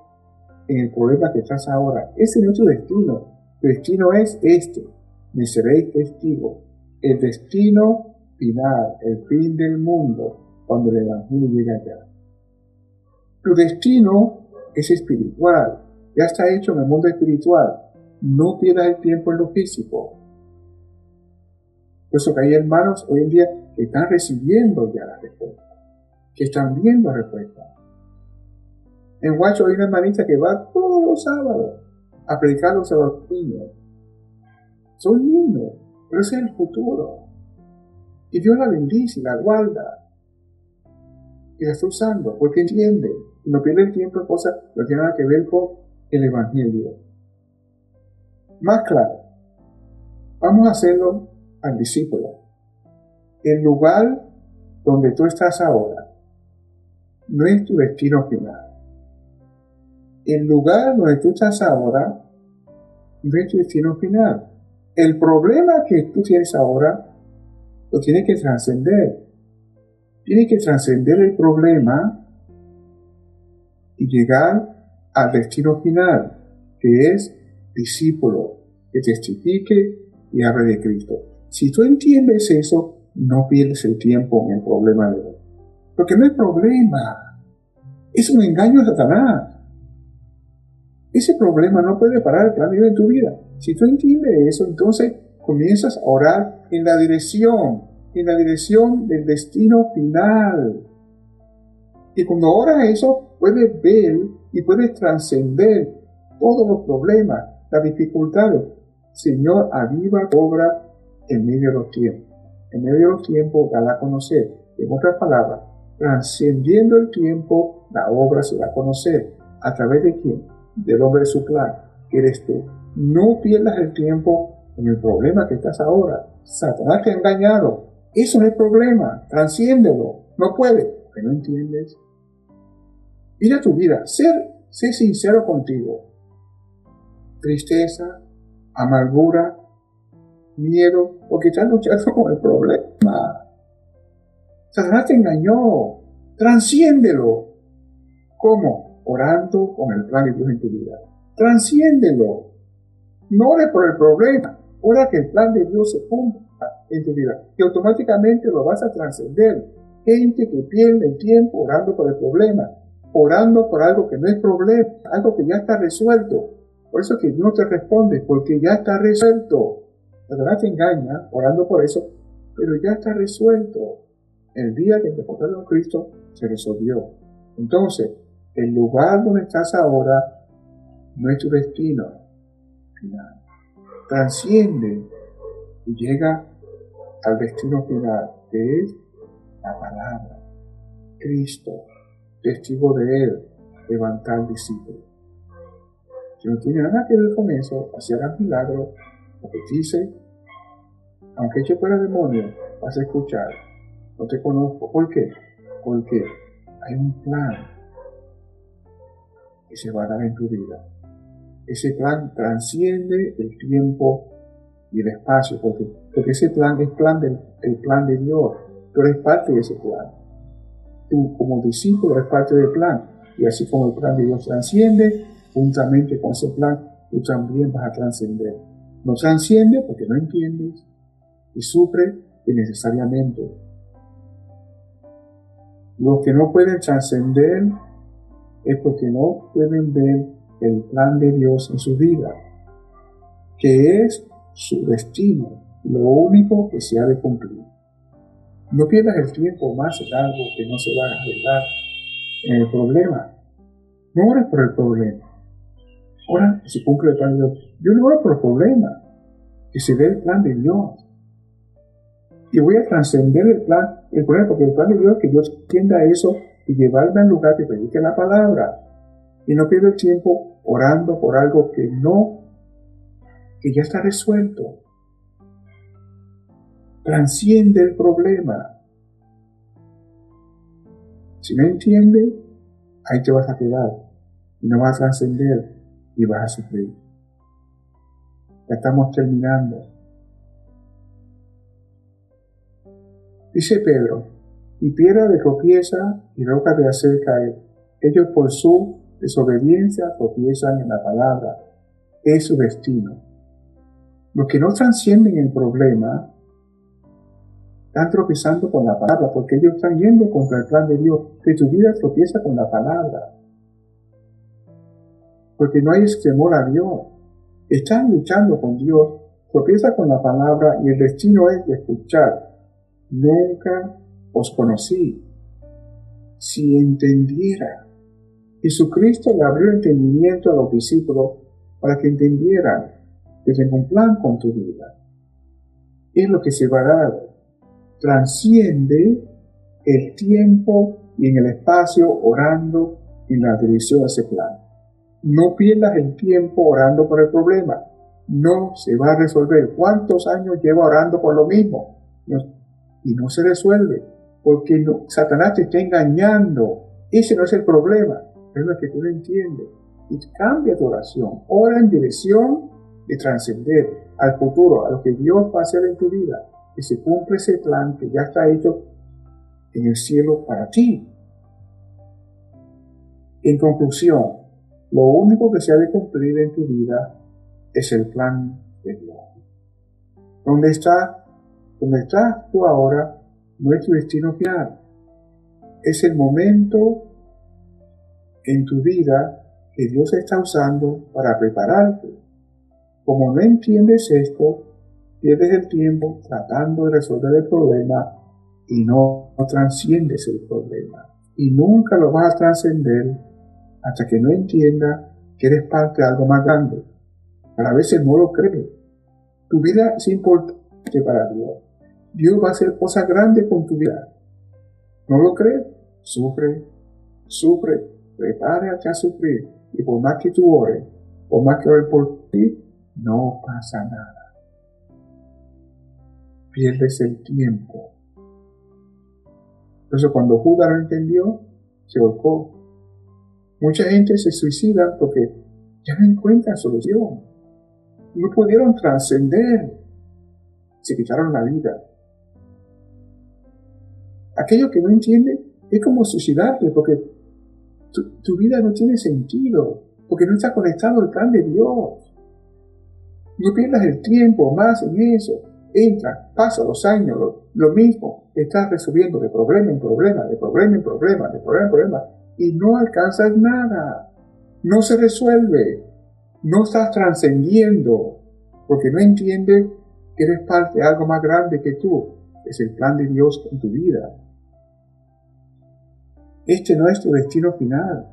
en el problema que estás ahora. Ese no es tu destino. Tu destino es este. Me seréis testigo. El destino final, el fin del mundo, cuando el Evangelio llega allá. Tu destino es espiritual. Ya está hecho en el mundo espiritual. No pierdas el tiempo en lo físico. Por eso que hay hermanos hoy en día que están recibiendo ya la respuesta, que están viendo la respuesta. En Huacho hay una hermanita que va todos los sábados a predicarlos a los niños. Son niños, pero ese es el futuro. Y Dios la bendice y la guarda. Y la está usando porque entiende. Y no pierde el tiempo en cosas que no tienen nada que ver con el Evangelio. Más claro, vamos a hacerlo al discípulo. El lugar donde tú estás ahora no es tu destino final. El lugar donde tú estás ahora no es tu destino final. El problema que tú tienes ahora lo tienes que trascender. Tienes que trascender el problema y llegar al destino final, que es discípulo, que testifique y hable de Cristo. Si tú entiendes eso, no pierdes el tiempo en el problema de hoy. Porque no es problema, es un engaño de Satanás. Ese problema no puede parar el plan de Dios en tu vida. Si tú entiendes eso, entonces comienzas a orar en la dirección del destino final. Y cuando oras eso, puedes ver y puedes trascender todos los problemas, las dificultades. Señor, aviva tu obra en medio de los tiempos. En medio de los tiempos, dala a conocer. En otras palabras, trascendiendo el tiempo, la obra se va a conocer. ¿A través de quién? Del hombre de su plan, que eres tú. No pierdas el tiempo en el problema que estás ahora. Satanás te ha engañado. Eso no es problema. Trasciéndelo. No puedes. ¿Que no entiendes? Mira tu vida. Sé sincero contigo. Tristeza, amargura, miedo, porque estás luchando con el problema. Satanás te engañó. Trasciéndelo. ¿Cómo? Orando con el plan de Dios en tu vida. Trasciéndelo. No ores por el problema. Ora que el plan de Dios se cumpla en tu vida. Y automáticamente lo vas a trascender. Gente que pierde el tiempo orando por el problema. Orando por algo que no es problema. Algo que ya está resuelto. Por eso que Dios no te responde. Porque ya está resuelto. Satanás te engaña orando por eso. Pero ya está resuelto. El día que te encontraste con Cristo se resolvió. Entonces, el lugar donde estás ahora no es tu destino final. Trasciende y llega al destino final, que es la palabra. Cristo, testigo de Él, levantar discípulos. Si no tiene nada que ver con eso, hacer milagros, lo que dice, aunque eche fuera demonio, vas a escuchar. No te conozco. ¿Por qué? Porque hay un plan que se va a dar en tu vida. Ese plan trasciende el tiempo y el espacio, porque ese plan es el plan de Dios. Tú eres parte de ese plan. Tú como discípulo eres parte del plan. Y así como el plan de Dios trasciende, juntamente con ese plan, tú también vas a trascender. No trasciende porque no entiendes y sufre innecesariamente. Los que no pueden trascender es porque no pueden ver el plan de Dios en su vida, que es su destino, lo único que se ha de cumplir. No pierdas el tiempo más en algo que no se va a arreglar en el problema. No ores por el problema. Ora que se cumple el plan de Dios. Yo no oro por el problema, que se ve el plan de Dios. Y voy a trascender el problema, porque el plan de Dios es que Dios entienda eso y llevarme al lugar que predique la palabra. Y no pierdo el tiempo orando por algo que ya está resuelto. Trasciende el problema. Si no entiendes, ahí te vas a quedar. Y no vas a trascender y vas a sufrir. Ya estamos terminando. Dice Pedro, y piedra de tropieza y roca de hacer caer. Ellos por su desobediencia tropiezan en la palabra. Es su destino. Los que no trascienden el problema están tropezando con la palabra, porque ellos están yendo contra el plan de Dios, que tu vida tropieza con la palabra. Porque no hay temor a Dios. Están luchando con Dios, tropieza con la palabra y el destino es de escuchar. Nunca os conocí. Si entendiera. Jesucristo le abrió el entendimiento a los discípulos para que entendieran que tengo un plan con tu vida. Es lo que se va a dar. Trasciende el tiempo y en el espacio orando en la dirección de ese plan. No pierdas el tiempo orando por el problema. No se va a resolver. ¿Cuántos años lleva orando por lo mismo? Y no se resuelve. Porque Satanás te está engañando. Ese no es el problema. Es lo que tú no entiendes. Y cambia tu oración. Ora en dirección de trascender al futuro, a lo que Dios va a hacer en tu vida. Que se cumple ese plan que ya está hecho en el cielo para ti. En conclusión, lo único que se ha de cumplir en tu vida es el plan de Dios. ¿Dónde estás tú ahora? No es tu destino final. Es el momento en tu vida que Dios está usando para prepararte. Como no entiendes esto, pierdes el tiempo tratando de resolver el problema y no trasciendes el problema. Y nunca lo vas a trascender hasta que no entiendas que eres parte de algo más grande. Pero a veces no lo crees. Tu vida es importante para Dios. Dios va a hacer cosas grandes con tu vida. ¿No lo crees? Sufre. Prepárate a sufrir. Y por más que tú ores, por más que ores por ti, no pasa nada. Pierdes el tiempo. Por eso cuando Judas lo entendió, se ahorcó. Mucha gente se suicida porque ya no encuentran solución. No pudieron trascender. Se quitaron la vida. Aquello que no entiende es como suicidarte porque tu vida no tiene sentido, porque no está conectado al plan de Dios. No pierdas el tiempo más en eso. Entra, pasa los años, lo mismo. Estás resolviendo de problema en problema, y no alcanzas nada. No se resuelve. No estás trascendiendo, porque no entiendes que eres parte de algo más grande que tú. Es el plan de Dios en tu vida. Este no es tu destino final.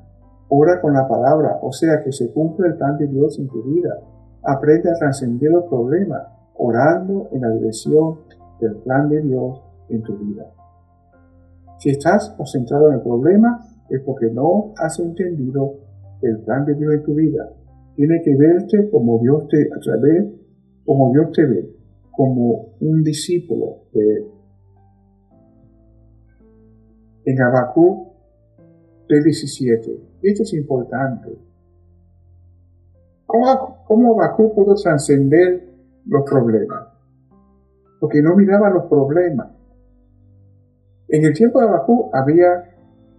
Ora con la palabra, o sea que se cumple el plan de Dios en tu vida. Aprende a trascender los problemas, orando en la dirección del plan de Dios en tu vida. Si estás concentrado en el problema, es porque no has entendido el plan de Dios en tu vida. Tiene que verte como Dios te ve, como un discípulo de Él. En Habacuc 3:17. Esto es importante. ¿Cómo Habacuc pudo trascender los problemas? Porque no miraba los problemas. En el tiempo de Habacuc había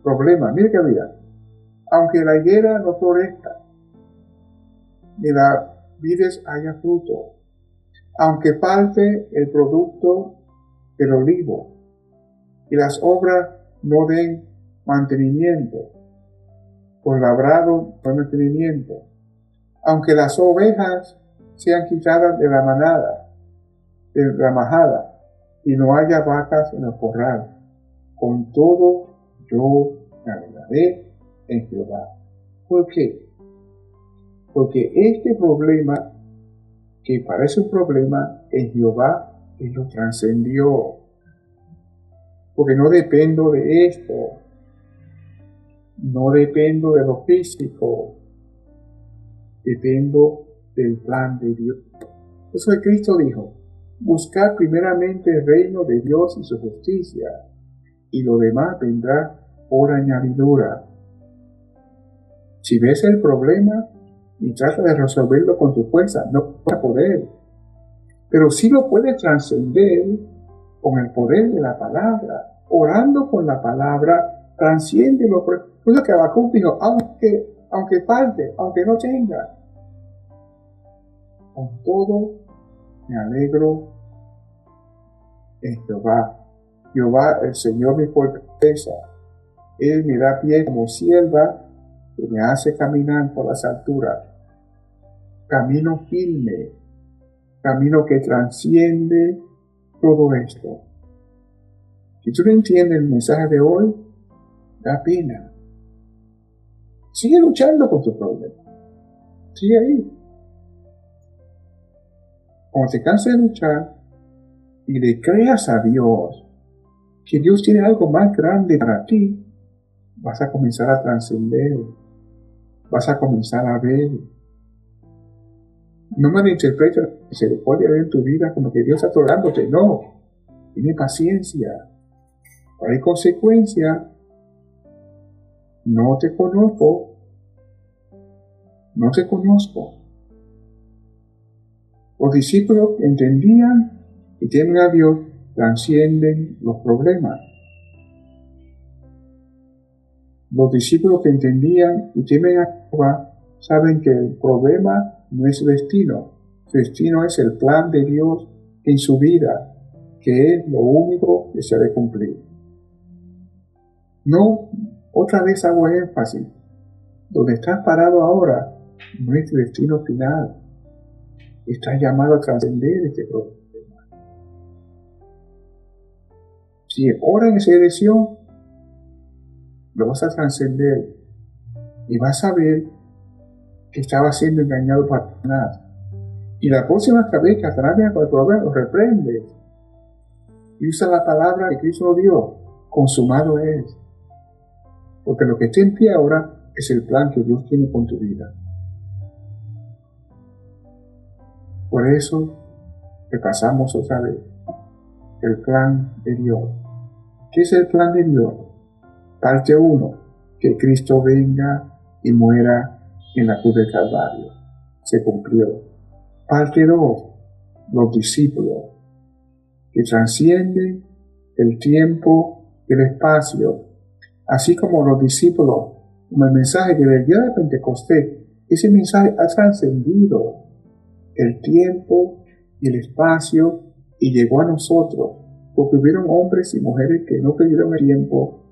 problemas. Mira que había. Aunque la higuera no florezca, ni las vides haya fruto, aunque falte el producto del olivo, y las obras no den mantenimiento, por labrado no hay mantenimiento, aunque las ovejas sean quitadas de la manada, de la majada, y no haya vacas en el corral, con todo yo me alegraré en Jehová. ¿Por qué? Porque este problema, que parece un problema, en Jehová Él lo trascendió. Porque no dependo de esto, no dependo de lo físico, dependo del plan de Dios. Eso que Cristo dijo: buscar primeramente el reino de Dios y su justicia, y lo demás vendrá por añadidura. Si ves el problema y tratas de resolverlo con tu fuerza, no vas a poder. Pero sí lo puedes trascender con el poder de la palabra. Orando con la palabra, trasciende lo que Habacuc dijo: aunque falte, aunque no tenga, con todo me alegro en Jehová. Jehová, el Señor, mi fortaleza. Él me da pie como sierva, que me hace caminar por las alturas. Camino firme, camino que trasciende todo esto. Si tú no entiendes el mensaje de hoy, da pena. Sigue luchando con tu problema. Sigue ahí. Cuando te canses de luchar y le creas a Dios que Dios tiene algo más grande para ti, vas a comenzar a trascender. Vas a comenzar a ver. No malinterpretes la misericordia de tu vida como que Dios está tolerándote. No. Tiene paciencia. Hay consecuencias. No te conozco. Los discípulos entendían y temen a Dios, trascienden los problemas. Los discípulos que entendían y temen a Jehová saben que el problema no es su destino. Su destino es el plan de Dios en su vida, que es lo único que se debe cumplir. No, otra vez hago énfasis. Donde estás parado ahora no es tu destino final. Estás llamado a trascender este problema. Si oras en esa dirección, lo vas a trascender y vas a ver que estaba siendo engañado por Satanás. Y la próxima vez que Satanás venga con el problema, lo reprende y usa la palabra que Cristo nos dio: consumado es. Porque lo que está en pie ahora es el plan que Dios tiene con tu vida. Por eso repasamos otra vez el plan de Dios. ¿Qué es el plan de Dios? Parte 1, que Cristo venga y muera en la cruz del Calvario. Se cumplió. Parte 2, los discípulos, que transcienden el tiempo y el espacio, así como los discípulos, como el mensaje que del día de Pentecostés, ese mensaje ha trascendido el tiempo y el espacio y llegó a nosotros, porque hubieron hombres y mujeres que no perdieron el tiempo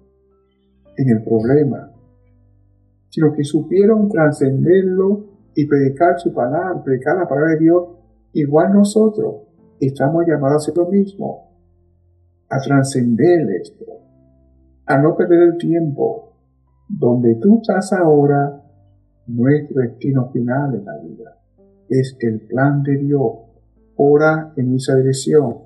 en el problema, sino que supieron trascenderlo y predicar su palabra, predicar la palabra de Dios. Igual nosotros estamos llamados a hacer lo mismo, a trascender esto, a no perder el tiempo. Donde tú estás ahora, nuestro destino final en la vida es el plan de Dios. Ora en esa dirección.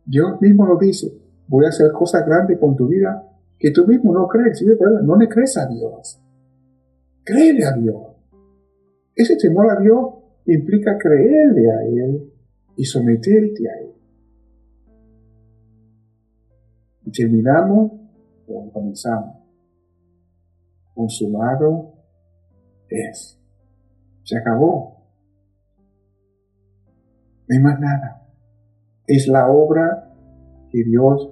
Dios mismo lo dice: voy a hacer cosas grandes con tu vida que tú mismo no crees. No le crees a Dios. Créele a Dios. Ese temor a Dios implica creerle a Él y someterte a Él. Y terminamos como comenzamos. Consumado es. Se acabó. No hay más nada. Es la obra que Dios,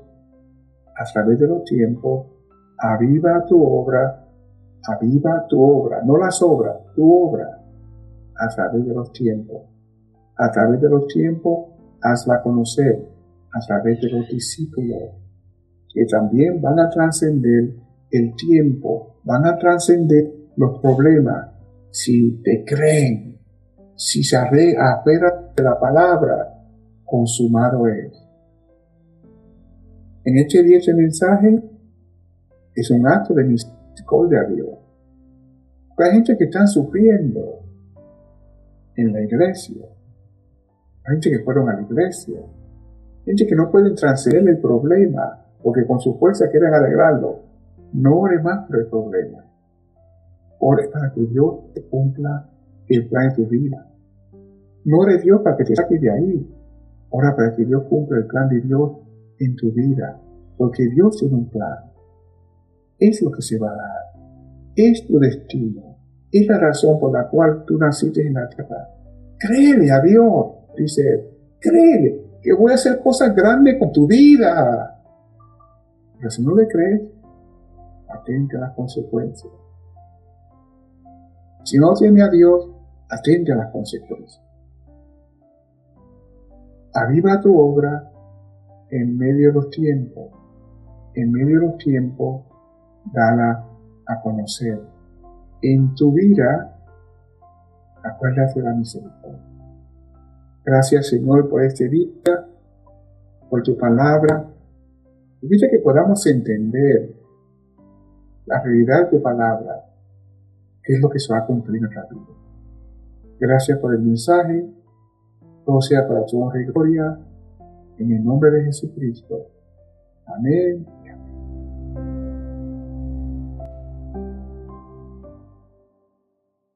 a través de los tiempos, aviva tu obra, no las obras, tu obra, a través de los tiempos. A través de los tiempos, hazla conocer, a través de los discípulos, que también van a trascender el tiempo, van a trascender los problemas, si te creen, si se aferran de la palabra, consumado es. En este día, este mensaje es un acto de misericordia a Dios. Hay gente que está sufriendo en la iglesia, hay gente que fueron a la iglesia, gente que no pueden trascender el problema porque con su fuerza quieren arreglarlo. No ore más por el problema. Ore para que Dios te cumpla el plan de tu vida. No ore a Dios para que te saque de ahí. Ora para que Dios cumpla el plan de Dios en tu vida. Porque Dios tiene un plan. Es lo que se va a dar. Es tu destino. Es la razón por la cual tú naciste en la tierra. Créele a Dios, dice Él. Créele que voy a hacer cosas grandes con tu vida. Pero si no le crees, atente a las consecuencias. Si no teme a Dios, atente a las consecuencias. Aviva tu obra en medio de los tiempos. En medio de los tiempos, dala a conocer. En tu vida, acuérdate de la misericordia. Gracias, Señor, por este día, por tu palabra. Permite que podamos entender la realidad de tu palabra, qué es lo que se va a cumplir en nuestra vida. Gracias por el mensaje. Todo sea para tu honra y gloria. En el nombre de Jesucristo. Amén.